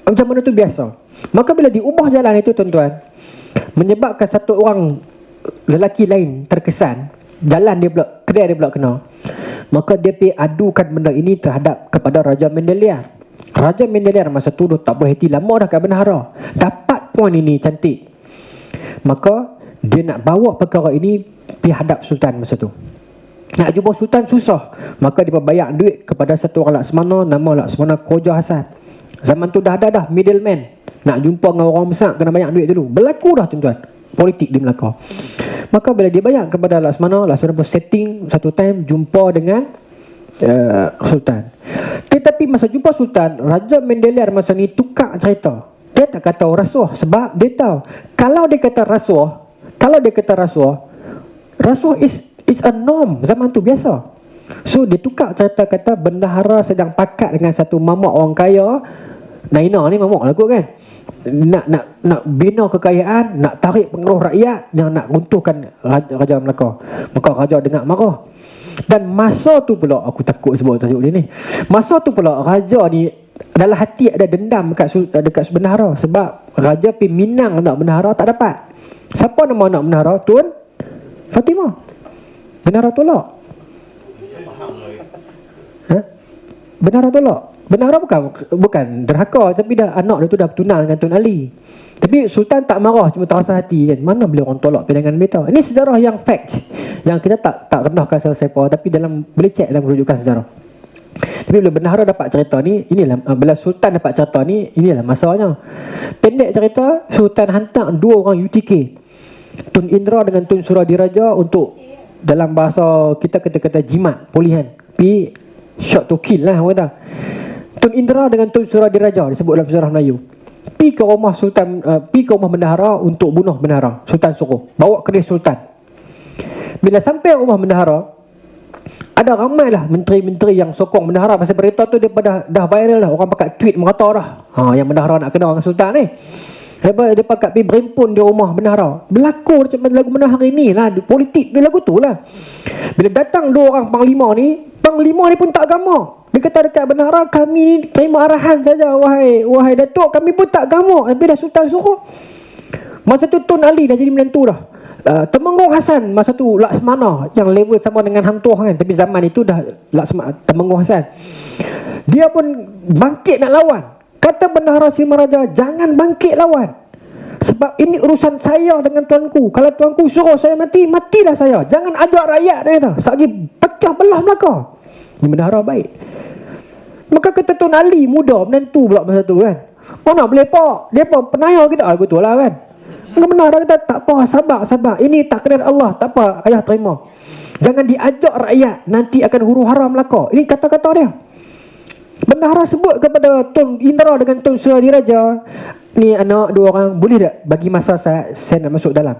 Macam mana tu biasa. Maka bila diubah jalan itu tuan-tuan, menyebabkan satu orang lelaki lain terkesan, jalan dia pula, kedai dia pula kena. Maka dia pergi adukan benda ini terhadap kepada Raja Mendeliar. Raja Mendeliar masa tu tak puas hati, lama dah kat bendahara, dapat poin ini cantik. Maka dia nak bawa perkara ini pergi hadap Sultan masa tu. Nak jumpa Sultan susah. Maka dia bayar duit kepada satu orang Laksmana, nama Laksmana Koja Hasan. Zaman tu dah ada middleman. Nak jumpa dengan orang besar kena bayar duit dulu. Berlaku dah tuan-tuan politik di Melaka. Maka bila dia bayar kepada Laksmana pun setting satu time jumpa dengan Sultan. Tetapi masa jumpa Sultan, Raja Mendeliar masa ni tukar cerita. Dia tak kata rasuah sebab dia tahu kalau dia kata rasuah, rasuah is a norm zaman tu biasa. So dia tukar cerita, kata bendahara sedang pakat dengan satu mamak orang kaya. Naina ni mamak lah kot kan, nak bina kekayaan, nak tarik pengaruh rakyat yang nak runtuhkan Raja Melaka. Maka raja dengar marah. Dan masa tu pula, aku takut sebut tajuk dia ni, masa tu pula raja ni dalam hati ada dendam dekat bendahara. Sebab raja pergi minang anak bendahara tak dapat. Siapa nama anak bendahara? Tun Fatimah. Bendahara tolak. Bendahara tolak. Bendahara bukan derhaka, tapi dah anak dia tu dah bertunang dengan Tun Ali. Tapi Sultan tak marah, cuma terasa hati kan. Mana boleh orang tolak pilihan beta. Ini sejarah yang fact, yang kita tak rendahkan siapa-siapa, tapi boleh cek dalam rujukan sejarah. Tapi bila bendahara dapat cerita ni, inilah bila Sultan dapat cerita ni, inilah masanya. Pendek cerita, Sultan hantar 2 orang UTK, Tun Indra dengan Tun Suradiraja, untuk dalam bahasa kita kata jimat, polihan, pi shot to kill lah orang kata. Tun Indra dengan Tun Suradiraja disebut dalam sejarah Melayu, pi ke rumah Sultan, pi ke rumah bendahara untuk bunuh bendahara. Sultan suruh bawa kedai Sultan. Bila sampai rumah bendahara, ada ramai lah menteri-menteri yang sokong bendahara. Pasal berita tu dia dah viral lah, orang pakai tweet merata dah, yang bendahara nak kena dengan Sultan ni. Dia pakai pergi berhimpun di rumah bendahara. Berlaku macam lagu bendahara hari ni lah, politik dia lagu tu lah. Bila datang 2 orang panglima ni pun tak gamuk. Dia kata dekat bendahara, kami ni terima arahan saja, wahai Datuk, kami pun tak gamuk. Tapi dah Sultan suruh. Masa tu Tun Ali dah jadi menantu dah. Temenggung Hasan masa tu Laksamana, yang level sama dengan Hang Tuah kan, tapi zaman itu dah Temenggung Hasan. Dia pun bangkit nak lawan. Kata bendahara Simaraja, jangan bangkit lawan, sebab ini urusan saya dengan tuanku. Kalau tuanku suruh saya mati, matilah saya. Jangan ajak rakyat, dia kata. Sekali pecah belah Melaka. Ini bendahara baik. Maka kata Tun Ali, muda menantu pula masa tu kan, mana boleh pak, dia pun penayar kita. Aku tu lah kan. Benar, dia kata tak apa, sabar. Ini takdir Allah, tak apa, ayah terima. Jangan diajak rakyat, nanti akan huru hara Melaka. Ini kata-kata dia. Bendahara sebut kepada Tun Indra dengan Tun Suradiraja, ni anak 2 orang, boleh tak bagi masa saya nak masuk dalam.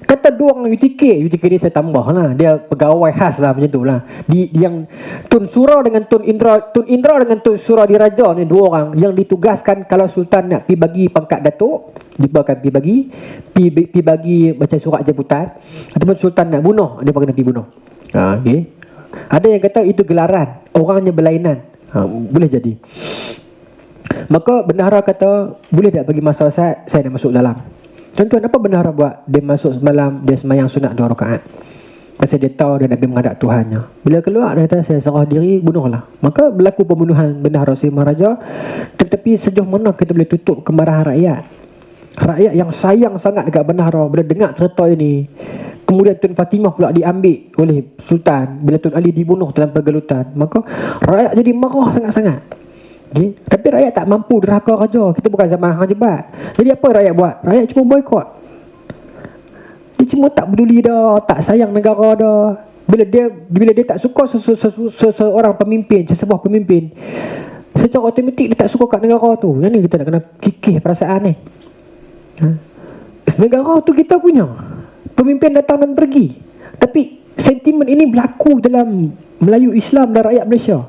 Kata 2 orang UTK ni saya tambah lah, dia pegawai khas lah macam tu lah. Yang Tun Sura dengan Tun Indra dengan Tun Suradiraja ni 2 orang yang ditugaskan kalau Sultan nak pergi bagi pangkat Datuk, dia akan pergi bagi macam surat jemputan. Ataupun Sultan nak bunuh, dia akan pergi bunuh. Okay. Ada yang kata itu gelaran, orangnya berlainan. Boleh jadi. Maka bendahara kata, boleh tak bagi masa saya nak masuk dalam. Tuan-tuan, apa bendahara buat? Dia masuk semalam, dia sembahyang sunat 2 rakaat. Pasal dia tahu dia nak pergi menghadap Tuhannya. Bila keluar, dia kata, saya serah diri, bunuhlah. Maka berlaku pembunuhan bendahara Simaraja. Tetapi sejauh mana kita boleh tutup kemarahan rakyat? Rakyat yang sayang sangat dekat bendahara, bila dengar cerita ini. Kemudian Tun Fatimah pula diambil oleh Sultan bila Tun Ali dibunuh dalam pergelutan. Maka rakyat jadi marah sangat-sangat. Okay. Tapi rakyat tak mampu derhaka raja. Kita bukan zaman Hang Jebat. Jadi apa rakyat buat? Rakyat cuma boikot. Dia cuma tak peduli dah, tak sayang negara dah. Bila dia tak suka seseorang pemimpin, sesebuah pemimpin, secara automatik dia tak suka kat negara tu. Yang ni kita nak kena kikih perasaan ni. Negara tu kita punya. Pemimpin datang dan pergi. Tapi sentimen ini berlaku dalam Melayu Islam dan rakyat Malaysia.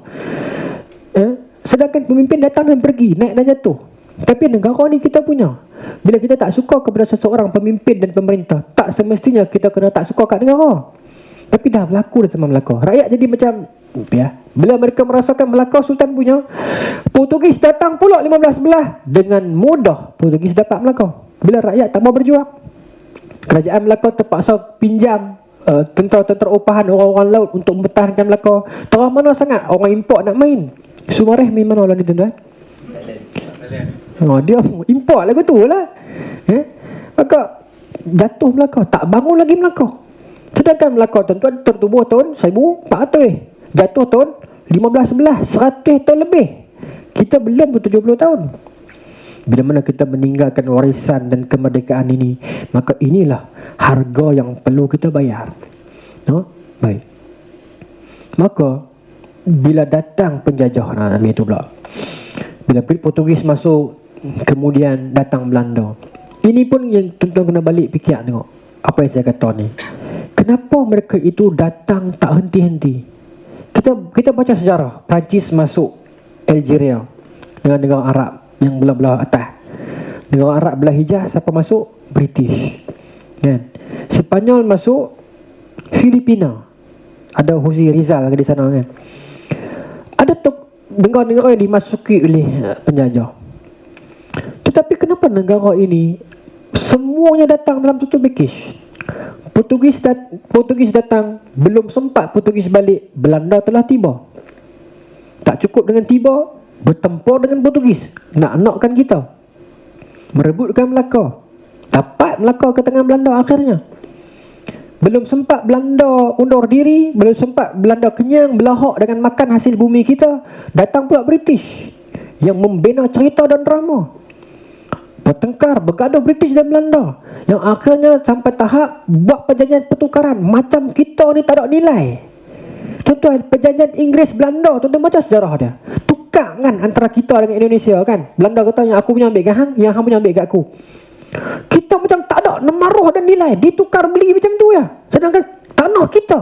Sedangkan pemimpin datang dan pergi, naik dan jatuh. Tapi negara ni kita punya. Bila kita tak suka kepada seseorang pemimpin dan pemerintah, tak semestinya kita kena tak suka kat negara. Tapi dah berlaku dah sama Melaka. Rakyat jadi macam bila mereka merasakan Melaka Sultan punya, Portugis datang pula 1511. Dengan mudah Portugis dapat Melaka. Bila rakyat tak mau berjuang, kerajaan Melaka terpaksa pinjam tentera-tentera upahan orang-orang laut untuk mempertahankan Melaka. Terang mana sangat orang import nak main. Sumareh main mana lah ni tuan-tuan? Dia import lagu tu lah. Maka jatuh Melaka, tak bangun lagi Melaka. Sedangkan Melaka tuan-tuan tertubuh tahun 1400, jatuh tahun 1511, 100 tahun lebih. Kita belum 70 tahun. Bila mana kita meninggalkan warisan dan kemerdekaan ini, maka inilah harga yang perlu kita bayar. Baik. Maka bila datang penjajah, itu pula. Bila Portugis masuk, kemudian datang Belanda. Ini pun yang tuan-tuan kena balik fikir tengok. Apa yang saya kata ni. Kenapa mereka itu datang tak henti-henti? Kita baca sejarah. Perancis masuk Algeria dengan negara Arab yang belah-belah atas. Negara Arab belah hijau, siapa masuk? British. Kan? Sepanyol masuk Filipina. Ada Jose Rizal di sana kan. Ada negara-negara yang dimasuki oleh penjajah. Tetapi kenapa negara ini semuanya datang dalam satu package? Portugis datang, belum sempat Portugis balik, Belanda telah tiba. Tak cukup dengan tiba, bertempur dengan Portugis, nak-nakkan kita, merebutkan Melaka, dapat Melaka ke tangan Belanda akhirnya. Belum sempat Belanda undur diri, belum sempat Belanda kenyang belahak dengan makan hasil bumi kita, datang pula British yang membina cerita dan drama, bertengkar, bergaduh British dan Belanda, yang akhirnya sampai tahap buat perjanjian pertukaran macam kita ni tak ada nilai. Tuan-tuan, perjanjian Inggeris Belanda, tuan-tuan baca sejarah dia, tukar kan antara kita dengan Indonesia kan. Belanda kata yang aku punya ambil kat hang, yang hang punya ambil kat aku. Kita macam tak ada maruh dan nilai, ditukar beli macam tu ya. Sedangkan tanah kita,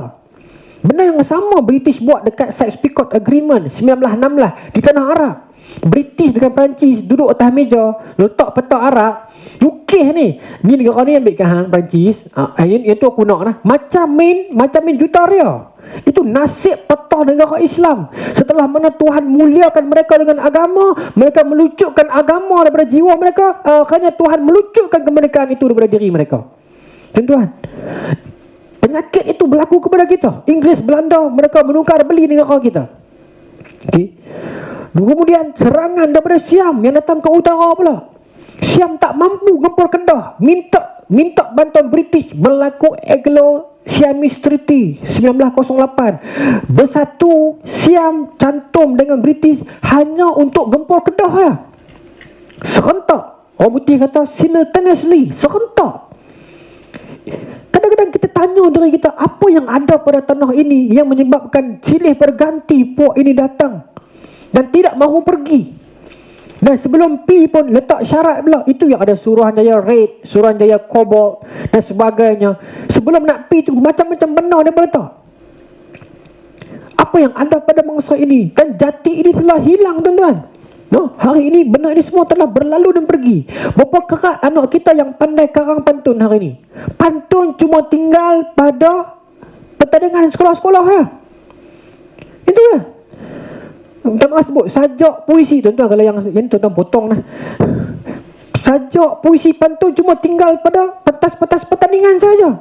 benda yang sama British buat dekat Sykes-Picot Agreement 1916 di tanah Arab. British dengan Perancis duduk atas meja, letak peta Arab. UK ni negara ni ambil kat hang Perancis. Yang tu aku nak lah. Macam main Jutaria. Itu nasib peta negara Islam. Setelah mana Tuhan muliakan mereka dengan agama, mereka melucutkan agama daripada jiwa mereka, akhirnya Tuhan melucutkan kemerdekaan itu daripada diri mereka. Tuan-tuan, penyakit itu berlaku kepada kita. Inggeris, Belanda, mereka menukar beli negara kita. Okey. Kemudian serangan daripada Siam yang datang ke utara pula. Siam tak mampu gempur Kedah, minta bantuan British, berlaku Anglo-Siamese Treaty 1908. Bersatu Siam cantum dengan British hanya untuk gempur Kedah ya. Serentak. Orang putih kata simultaneously, serentak. Kadang-kadang kita tanya diri kita, apa yang ada pada tanah ini yang menyebabkan silih berganti puak ini datang dan tidak mahu pergi. Dan sebelum pi pun letak syarat pula. Itu yang ada Suruhanjaya Red, Suruhanjaya Cobalt dan sebagainya. Sebelum nak pi tu macam-macam benar dia letak. Apa yang ada pada bangsa ini? Dan jati ini telah hilang tuan-tuan. No, hari ini benar ini semua telah berlalu dan pergi. Berapa kerat anak kita yang pandai karang pantun hari ini. Pantun cuma tinggal pada pertandingan sekolah-sekolah ya. Itu ya. Minta maaf sebut sajak puisi tuan-tuan, kalau yang tuan-tuan potong lah. Sajak puisi pantun cuma tinggal pada pentas-pentas pertandingan saja.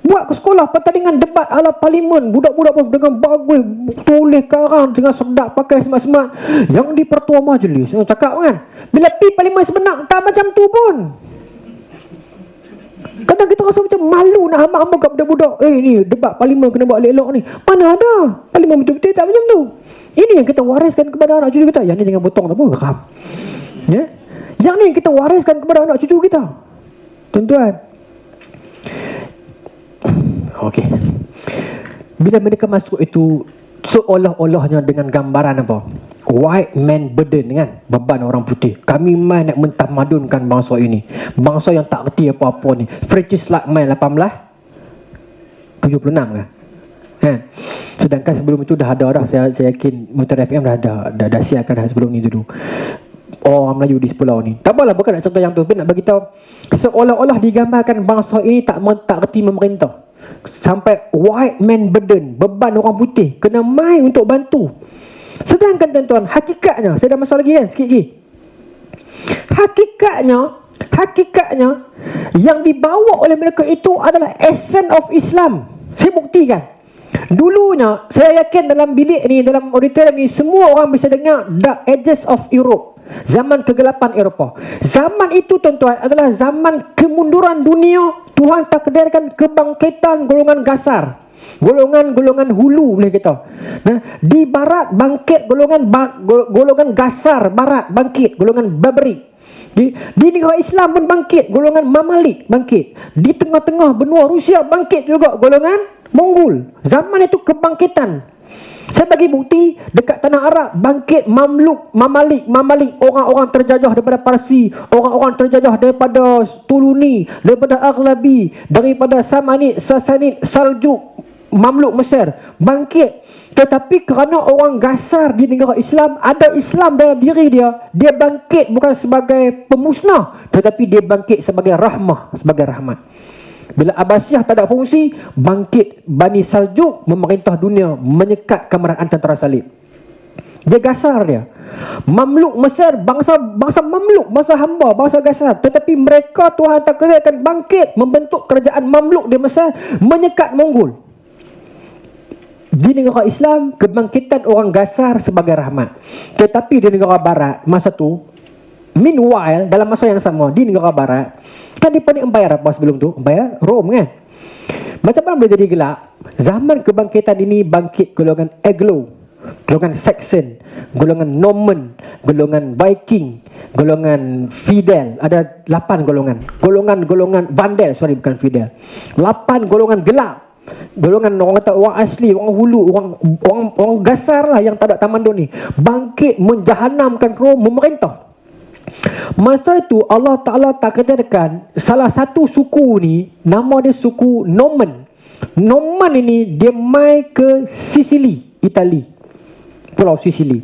Buat ke sekolah pertandingan debat ala parlimen, budak-budak pun dengan bagus tulis karang dengan sedap pakai semat-semat. Yang di pertua majlis cakap kan, bila pi parlimen sebenar tak macam tu pun. Kadang kita rasa macam malu nak hamba-hamba kat budak-budak. Ni debat parlimen kena buat elok-elok ni. Mana ada parlimen betul-betul tak macam tu. Ini yang kita wariskan kepada anak cucu kita. Yang ni jangan potong tak apa, geram. Ya? Yang ni yang kita wariskan kepada anak cucu kita. Tuan-tuan. Okey. Bila mereka masuk itu seolah-olahnya dengan gambaran apa? White man burden kan, beban orang putih. Kami main nak mentamadunkan bangsa ini, bangsa yang tak reti apa-apa ni. Francis Lark main 1876 kan. Sedangkan sebelum itu dah ada dah, saya yakin Mutar FM dah siarkan dah sebelum ni dulu. Orang Melayu di sepulau ni. Tak apalah, bukan nak cerita yang tu, tapi nak bagi tahu seolah-olah digambarkan bangsa ini tak reti memerintah. Sampai white man burden, beban orang putih, kena mai untuk bantu. Sedangkan tuan-tuan, hakikatnya, saya dah masuk lagi kan, sikit lagi. Hakikatnya yang dibawa oleh mereka itu adalah essence of Islam. Saya buktikan. Dulunya, saya yakin dalam bilik ni, dalam auditorium ni, semua orang bisa dengar The Ages of Europe, zaman kegelapan Eropah. Zaman itu tuan-tuan adalah zaman kemunduran dunia. Tuhan takdirkan kebangkitan golongan gasar, golongan hulu boleh kita. Nah, di barat bangkit golongan gasar barat, bangkit golongan Babri. Di negara Islam pun bangkit golongan Mamalik, bangkit. Di tengah-tengah benua Rusia bangkit juga golongan Mongol. Zaman itu kebangkitan. Saya bagi bukti dekat tanah Arab bangkit Mamalik, orang-orang terjajah daripada Parsi, orang-orang terjajah daripada Tuluni, daripada Aghlabi, daripada Samanid, Sasanid, Saljuk, Mamluk Mesir, bangkit. Tetapi kerana orang gasar di negara Islam, ada Islam dalam diri dia, dia bangkit bukan sebagai pemusnah, tetapi dia bangkit sebagai rahmah, sebagai rahmat. Bila Abbasiyah tak ada fungsi, bangkit Bani Saljuk memerintah dunia, menyekat kemeraan tentera salib. Dia gasar dia. Mamluk Mesir, bangsa mamluk, bangsa hamba, bangsa gasar. Tetapi mereka Tuhan takdirkan bangkit, membentuk kerajaan mamluk di Mesir, menyekat Mongol. Di negara Islam, kebangkitan orang gasar sebagai rahmat. Tetapi di negara barat, masa tu, meanwhile, dalam masa yang sama, di negara barat, kan dia panik empire apa sebelum tu? Empire Rom kan? Macam mana boleh jadi gelap? Zaman kebangkitan ini bangkit golongan Anglo, golongan Saxon, golongan Norman, golongan Viking, golongan Fidel. Ada 8 golongan. Golongan Vandal, sorry bukan Fidel. 8 golongan gelap. Golongan orang kata orang asli, orang hulu, orang gasar lah yang tak ada tamadun ni, bangkit menjahanamkan Rom, memerintah. Masa itu Allah Ta'ala takdirkan salah satu suku ni, nama dia suku Norman. Norman ini dia mai ke Sicily, Itali, Pulau Sicily.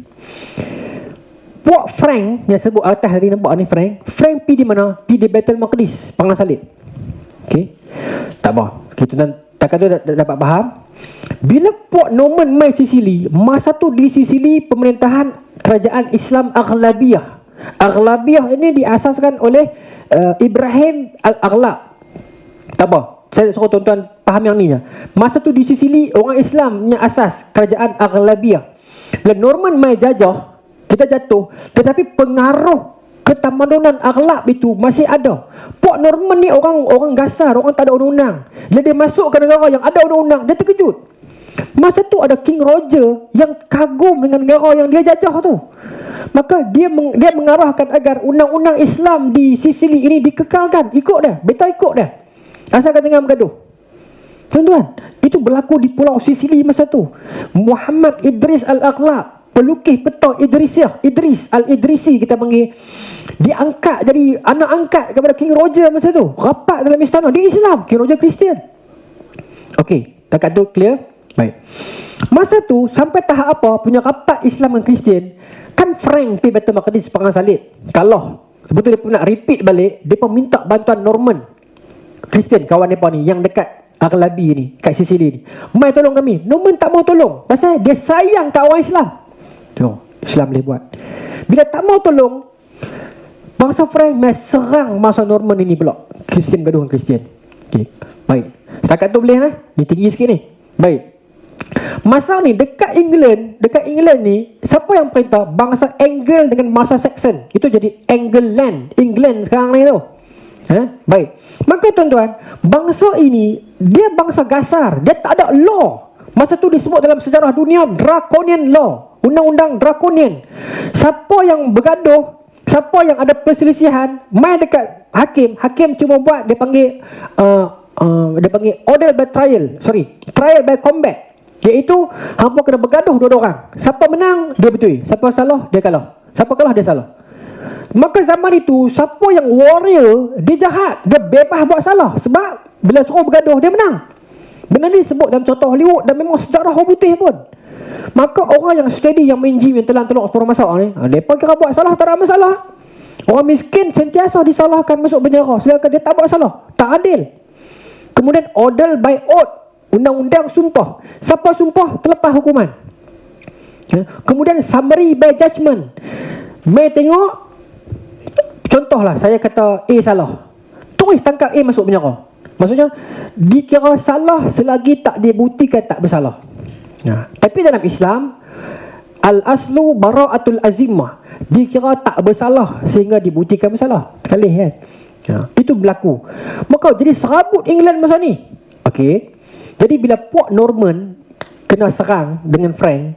Puak Frank yang sebut atas hari nampak ni, Frank pergi di mana? Pergi di Baitul Maqdis, Pangan Salib. Okay, tak apa, kita tak ada dapat faham. Bila Puak Norman mai Sicily, masa tu di Sicily pemerintahan kerajaan Islam Aghlabiyah. Aghlabiyah ini diasaskan oleh Ibrahim Al-Aghlab. Tak apa, saya suruh tuan-tuan faham yang ni je. Masa tu di Sicily orang Islam punya asas kerajaan Aghlabiyah. Bila Norman mai jajah, kita jatuh, tetapi pengaruh ketamadunan Aghlab itu masih ada. Puak Norman ni orang gasar, orang tak ada undang-undang. Bila dia masuk ke negara yang ada undang-undang, dia terkejut. Masa tu ada King Roger yang kagum dengan negara yang dia jajah tu. Maka dia mengarahkan agar undang-undang Islam di Sicily ini dikekalkan. Ikut dia, beta ikut dia, asalkan jangan bergaduh. Tuan-tuan, itu berlaku di Pulau Sicily masa tu. Muhammad Idris Al-Aghlab, pelukis peta Idrisiyah, Idris Al-Idrisi kita panggil, diangkat jadi anak angkat kepada King Roger masa tu. Rapat dalam istana, dia Islam, King Roger Kristian. Okey, takat tu clear? Baik. Masa tu sampai tahap apa punya rapat Islam dan Kristian, kan Frank pergi Baitul Maqdis Pangan Salib, kalah. Sebetulnya dia pun nak repeat balik, dia pun minta bantuan Norman Kristian, kawan mereka ni yang dekat Aghlabi ni, kat Sicily ni. Mai tolong kami. Norman tak mau tolong, pasal dia sayang kat orang Islam. Tengok, Islam boleh buat. Bila tak mau tolong, bangsa Frank mai serang masa Norman ini pula. Kristian gaduh dengan Kristian. Okay, baik. Setakat tu boleh lah. Ni tinggi sikit ni. Baik. Masa ni dekat England ni, siapa yang perintah? Bangsa Angle dengan bangsa Saxon. Itu jadi England sekarang ni tu. Baik. Maka tuan-tuan, bangsa ini dia bangsa gasar, dia tak ada law. Masa tu disebut dalam sejarah dunia draconian law, undang-undang draconian. Siapa yang bergaduh, siapa yang ada perselisihan, mai dekat hakim cuma buat dia panggil order by trial, trial by combat. Iaitu hampa kena bergaduh dua orang. Siapa menang dia betul, siapa salah dia kalah, siapa kalah dia salah. Maka zaman itu siapa yang warrior, dia jahat, dia bebas buat salah, sebab bila suruh bergaduh dia menang. Benda ni sebut dalam contoh Hollywood dan memang sejarah orang putih pun. Maka orang yang steady, yang main gym, yang telan-telok sepuluh masak ni, mereka kira buat salah tak ada masalah. Orang miskin sentiasa disalahkan masuk penjara, sedangkan dia tak buat salah. Tak adil. Kemudian order by oath, undang-undang sumpah. Siapa sumpah terlepas hukuman. Kemudian summary by judgment. Mai tengok, contohlah saya kata A salah, terus tangkap A masuk penjara. Maksudnya dikira salah selagi tak dibuktikan tak bersalah. Tapi dalam Islam, al-aslu bara'atul azimah, dikira tak bersalah sehingga dibuktikan bersalah. Sekali kan? Itu berlaku. Maka jadi serabut England masa ni. Okey. Jadi bila Puak Norman kena serang dengan Frank,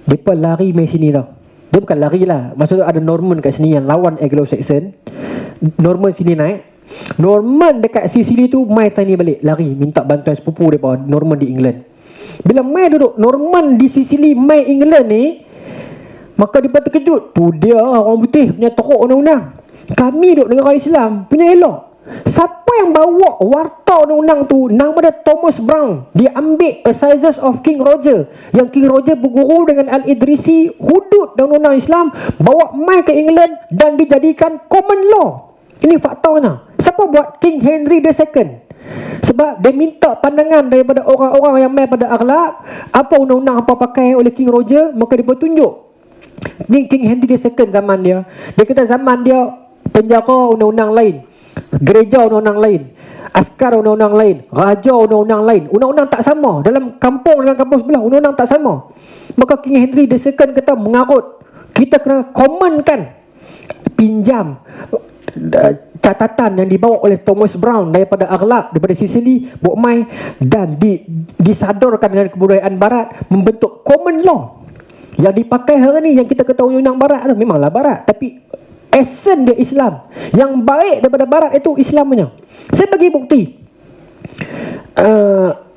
mereka lari main sini tau. Dia bukan lari lah, maksudnya ada Norman kat sini yang lawan Anglo-Saxon. Norman sini naik, Norman dekat Sicily tu mai tani balik, lari minta bantuan sepupu dia Norman di England. Bila mai duduk Norman di Sicily mai England ni, maka dia terkejut. Tu dia orang putih punya teruk undang-undang, kami duduk negara Islam punya elok. Siapa yang bawa warta undang-undang tu? Nama dia Thomas Brown. Dia ambil Assizes of King Roger, yang King Roger berguru dengan Al-Idrisi, hudud dan undang-undang Islam, bawa mai ke England dan dijadikan common law. Ini faktanya. Siapa buat? King Henry II. Sebab dia minta pandangan daripada orang-orang yang main pada akhlak, apa undang-undang apa pakai oleh King Roger, maka dia bertunjuk. Ni King Henry II zaman dia. Dia kata zaman dia penjara undang-undang lain, gereja undang-undang lain, askar undang-undang lain, raja undang-undang lain. Undang-undang tak sama. Dalam kampung dengan kampung sebelah, undang-undang tak sama. Maka King Henry II kata mengarut, kita kena commonkan, pinjam catatan yang dibawa oleh Thomas Brown daripada Aghlab, daripada Sicily, Bokmai, dan disadorkan dengan kebudayaan barat, membentuk common law. Yang dipakai hari ni, yang kita ketahui undang barat tu, memanglah barat, tapi esen dia Islam. Yang baik daripada barat itu Islamnya. Saya bagi bukti.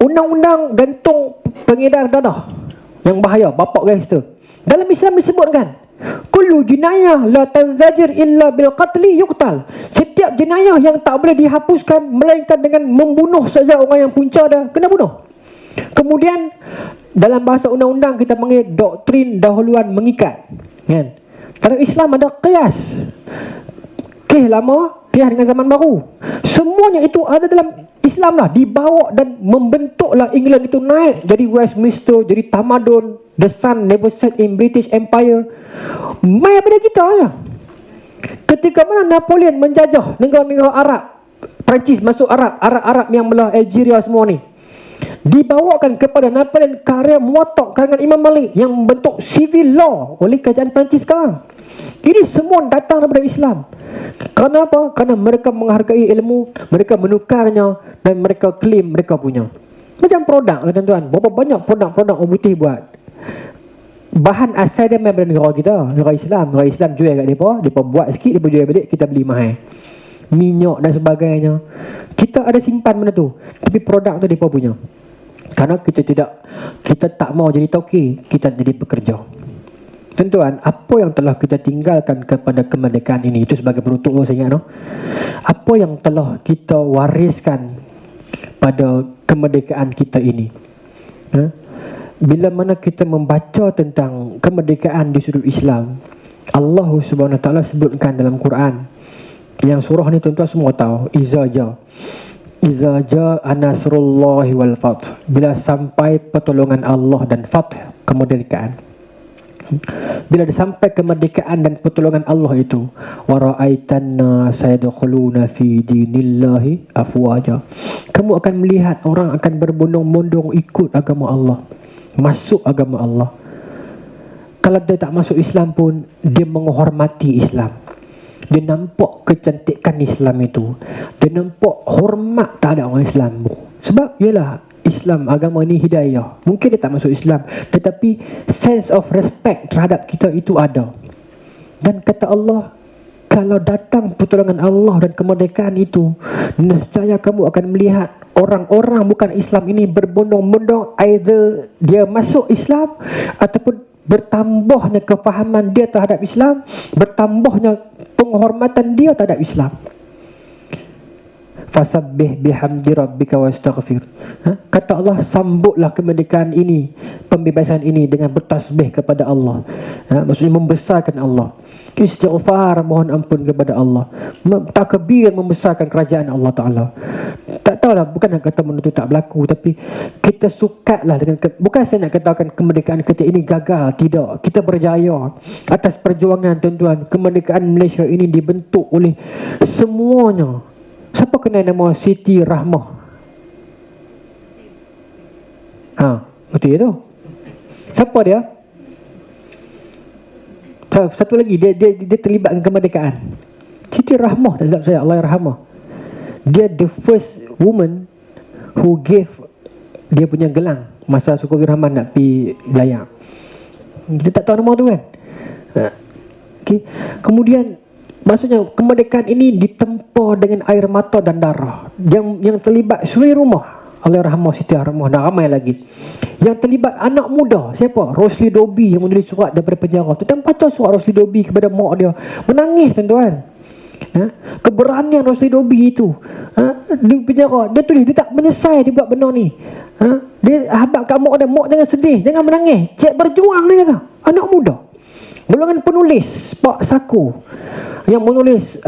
Undang-undang gantung pengedar dadah yang bahaya, bapak gangster, dalam Islam disebutkan kullu jinayah la tanzajir illa bil qatli yuqtal. Setiap jenayah yang tak boleh dihapuskan melainkan dengan membunuh saja orang yang punca dah, kena bunuh. Kemudian dalam bahasa undang-undang kita panggil doktrin dahuluan mengikat, kan? Dalam Islam ada qiyas. Qiyas lama, qiyas dengan zaman baru. Semuanya itu ada dalam Islam lah, dibawa dan membentuklah England itu naik jadi Westminster, jadi tamadun. The sun never set in British Empire. Mai pada kita ya. Ketika mana Napoleon menjajah negara-negara Arab, Perancis masuk Arab yang belah Algeria semua ni, dibawakan kepada Napoleon karya muwatta karangan Imam Malik yang membentuk civil law oleh kerajaan Perancis sekarang. Ini semua datang daripada Islam. Kerana apa? Kerana mereka menghargai ilmu, mereka menukarnya dan mereka claim mereka punya. Macam produk lah tuan-tuan. Berapa banyak produk-produk orang putih buat. Bahan asal dia memang negara kita, negara Islam. Negara Islam jual kat mereka buat sikit, mereka jual balik, kita beli mahal. Minyak dan sebagainya, kita ada simpan benda tu, tapi produk tu mereka punya. Kerana kita tak mau jadi toki, kita jadi pekerja. Tuan-tuan, apa yang telah kita tinggalkan kepada kemerdekaan ini, itu sebagai penutup saya ingat, no? Apa yang telah kita wariskan pada kemerdekaan kita ini, bila mana kita membaca tentang kemerdekaan di sudut Islam, Allah Subhanahu Wa Taala sebutkan dalam Quran, yang surah ni tuan-tuan semua tahu, Iza jaa nasrullahi wal fath, bila sampai pertolongan Allah dan fath, kemerdekaan. Bila sampai kemerdekaan dan pertolongan Allah itu, wa ra'aitanna sayadkhuluna fi dinillahi afwaja, kamu akan melihat orang akan berbondong-bondong ikut agama Allah, masuk agama Allah. Kalau dia tak masuk Islam pun, dia menghormati Islam. Dia nampak kecantikan Islam itu. Dia nampak hormat tak ada orang Islam. Sebab ialah Islam, agama ni hidayah. Mungkin dia tak masuk Islam, tetapi sense of respect terhadap kita itu ada. Dan kata Allah, kalau datang pertolongan Allah dan kemerdekaan itu, nescaya kamu akan melihat orang-orang bukan Islam ini berbondong-bondong, either dia masuk Islam ataupun bertambahnya kefahaman dia terhadap Islam, bertambahnya penghormatan dia terhadap Islam. Fasabbih bihamdi rabbika wastaghfir. Kata Allah, sambutlah kemerdekaan ini, pembebasan ini dengan bertasbih kepada Allah. Maksudnya membesarkan Allah. Istighfar, mohon ampun kepada Allah. Takbir, membesarkan kerajaan Allah Ta'ala. Tak tahulah, bukan nak kata benda itu tak berlaku, tapi kita sukatlah dengan bukan saya nak katakan kemerdekaan kita ini gagal, tidak. Kita berjaya atas perjuangan tuan-tuan. Kemerdekaan Malaysia ini dibentuk oleh semuanya. Siapa kenal nama Siti Rahmah? Betul tu. Siapa dia? Satu lagi, dia terlibat dengan kemerdekaan. Siti Rahmah, tak silap saya, Allah yarhamah. Dia the first woman who gave dia punya gelang masa Sukowi Rahman nak pergi Dayak. Kita tak tahu nama tu kan. Okay. Kemudian maksudnya kemerdekaan ini ditempa dengan air mata dan darah. Yang terlibat suri rumah, Allah rahmah Siti Rahmah, dan ramai lagi. Yang terlibat anak muda, siapa? Rosli Dobi yang menulis surat daripada penjara. Tuan baca surat Rosli Dobi kepada mak dia, menangis tuan-tuan. Keberanian Rosli Dobi itu, di penjara dia tulis dia tak menyesal dia buat benda ni. Dia habaq kat mak dia, mak jangan sedih, jangan menangis, cik berjuang, dia kata. Anak muda, golongan penulis Pak Saku yang menulis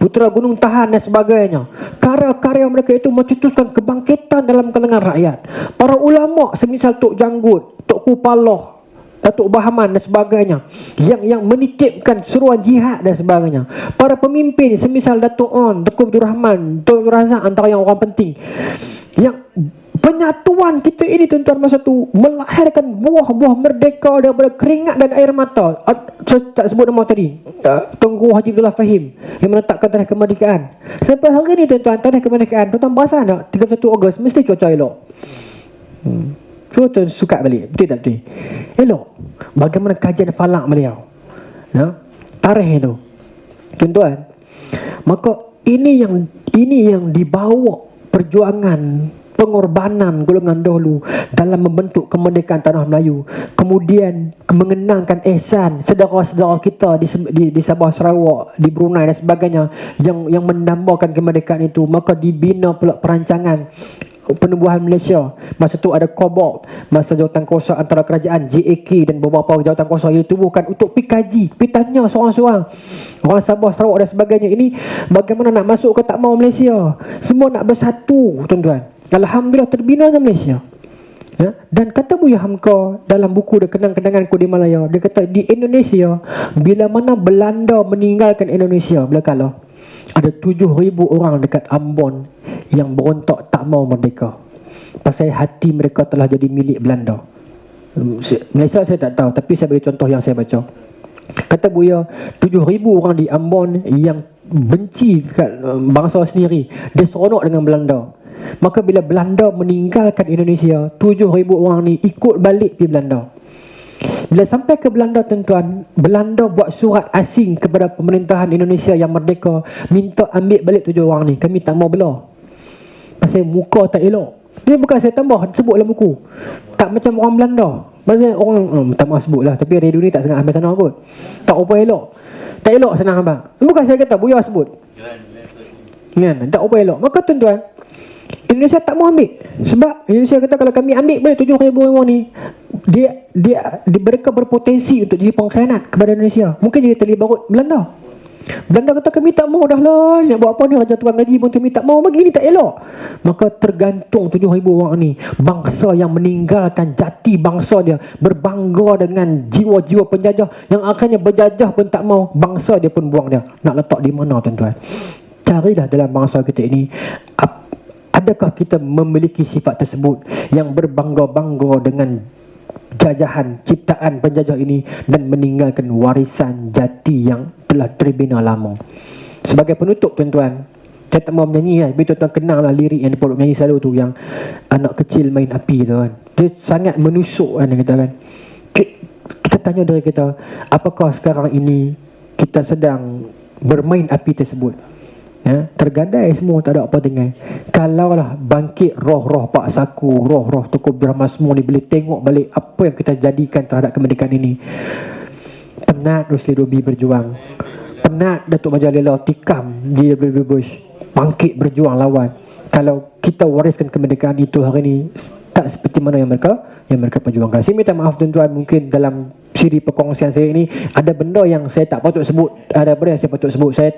Putera Gunung Tahan dan sebagainya. Karya-karya mereka itu mencetuskan kebangkitan dalam kalangan rakyat. Para ulama semisal Tok Janggut, Tok Kupaloh, Datuk Bahaman dan sebagainya, yang menitipkan seruan jihad dan sebagainya. Para pemimpin semisal Datuk On, Datuk Abdul Rahman, Datuk Razak antara yang orang penting. Yang penyatuan kita ini tuan-tuan masa tu melahirkan buah-buah merdeka daripada keringat dan air mata. Saya tak sebut nama tadi, Tengku Haji Abdullah Fahim yang menetapkan tarikh kemerdekaan. Sampai hari ni tuan-tuan, tarikh kemerdekaan, tuan-tuan perasan tak 31 Ogos mesti cuaca elok. Tuan-tuan suka balik, betul tak betul? Elok. Bagaimana kajian falak beliau, tarikh itu, tuan-tuan. Maka ini yang dibawa perjuangan, pengorbanan golongan dahulu dalam membentuk kemerdekaan tanah Melayu. Kemudian mengenangkan ihsan saudara-saudara kita di Sabah, Sarawak, di Brunei dan sebagainya yang menambahkan kemerdekaan itu. Maka dibina pula perancangan penubuhan Malaysia. Masa tu ada COBOG, masa jawatan kuasa antara kerajaan, JAK dan beberapa jawatan kuasa yang ditubuhkan untuk pergi kaji, pergi tanya seorang-seorang orang Sabah, Sarawak dan sebagainya. Ini bagaimana nak masuk ke tak mau Malaysia, semua nak bersatu tuan-tuan. Alhamdulillah terbina Malaysia. Dan kata Buya Hamka dalam buku dia Kenang-kenangan Kodi Malaya, dia kata di Indonesia bila mana Belanda meninggalkan Indonesia, bila kala ada 7,000 orang dekat Ambon yang berontak tak mau merdeka pasal hati mereka telah jadi milik Belanda. Malaysia saya tak tahu, tapi saya bagi contoh yang saya baca. Kata Buya, 7,000 orang di Ambon yang benci dekat bangsa sendiri, dia seronok dengan Belanda. Maka bila Belanda meninggalkan Indonesia, 7,000 orang ni ikut balik pergi Belanda. Bila sampai ke Belanda tuan-tuan, Belanda buat surat asing kepada pemerintahan Indonesia yang merdeka, minta ambil balik 7 orang ni, kami tak mau belah pasal muka tak elok. Dia bukan saya tambah, sebut dalam buku, tak macam orang Belanda. Maksudnya orang tak mahu sebut lah, tapi radio ni tak sangat ambil sana kot. Tak apa elok, tak elok senang abang. Bukan saya kata, Buya sebut kan, tak apa elok. Maka tuan-tuan, Indonesia tak mau ambil. Sebab Indonesia kata kalau kami ambil boleh 7,000 orang ni, mereka berpotensi untuk jadi pengkhianat kepada Indonesia. Mungkin jadi terlibat Belanda. Belanda kata kami tak mau dah lah, nak buat apa ni, Raja Tuan Gaji pun kami tak mau, begini tak elok. Maka tergantung 7,000 orang ni, bangsa yang meninggalkan jati bangsa dia, berbangga dengan jiwa-jiwa penjajah yang akhirnya berjajah pun tak mau, bangsa dia pun buang dia. Nak letak di mana tuan-tuan? Carilah dalam bangsa kita ini, adakah kita memiliki sifat tersebut yang berbangga-bangga dengan jajahan, ciptaan penjajah ini dan meninggalkan warisan jati yang telah terbina lama. Sebagai penutup tuan-tuan, saya tak mau menyanyi kan, tapi tuan-tuan kenal lah lirik yang diperlukan menyanyi selalu tu, yang anak kecil main api tu kan. Dia sangat menusuk kan, kita kan. Kita tanya diri kita, apakah sekarang ini kita sedang bermain api tersebut? Tergadai semua, tak ada apa dengan. Kalaulah bangkit roh-roh Pak Saku, roh-roh Tukul Brahma semua ni boleh tengok balik apa yang kita jadikan terhadap kemerdekaan ini. Penat Rosli Dobi berjuang, penat Datuk Majalila tikam di WB Bush, bangkit berjuang lawan. Kalau kita wariskan kemerdekaan itu hari ini tak seperti mana yang mereka perjuangkan. Saya minta maaf tuan-tuan, mungkin dalam siri perkongsian saya ini ada benda yang saya tak patut sebut, ada benda yang saya patut sebut. Saya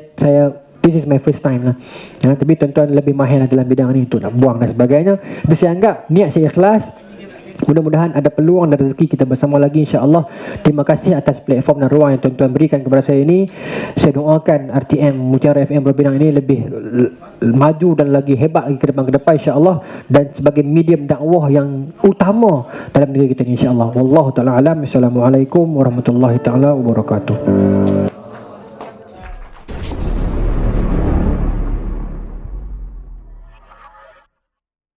this is my first time lah. Tapi tuan-tuan lebih mahir lah dalam bidang ni, tu nak buang dan sebagainya. Tapi saya anggap niat saya ikhlas. Mudah-mudahan ada peluang dan rezeki kita bersama lagi, insya-Allah. Terima kasih atas platform dan ruang yang tuan-tuan berikan kepada saya ini. Saya doakan RTM Mutiara FM berbidang ini lebih maju dan lagi hebat lagi ke depan insya-Allah, dan sebagai medium dakwah yang utama dalam negeri kita ini insya-Allah. Wallahu taala alam. Assalamualaikum warahmatullahi taala wabarakatuh.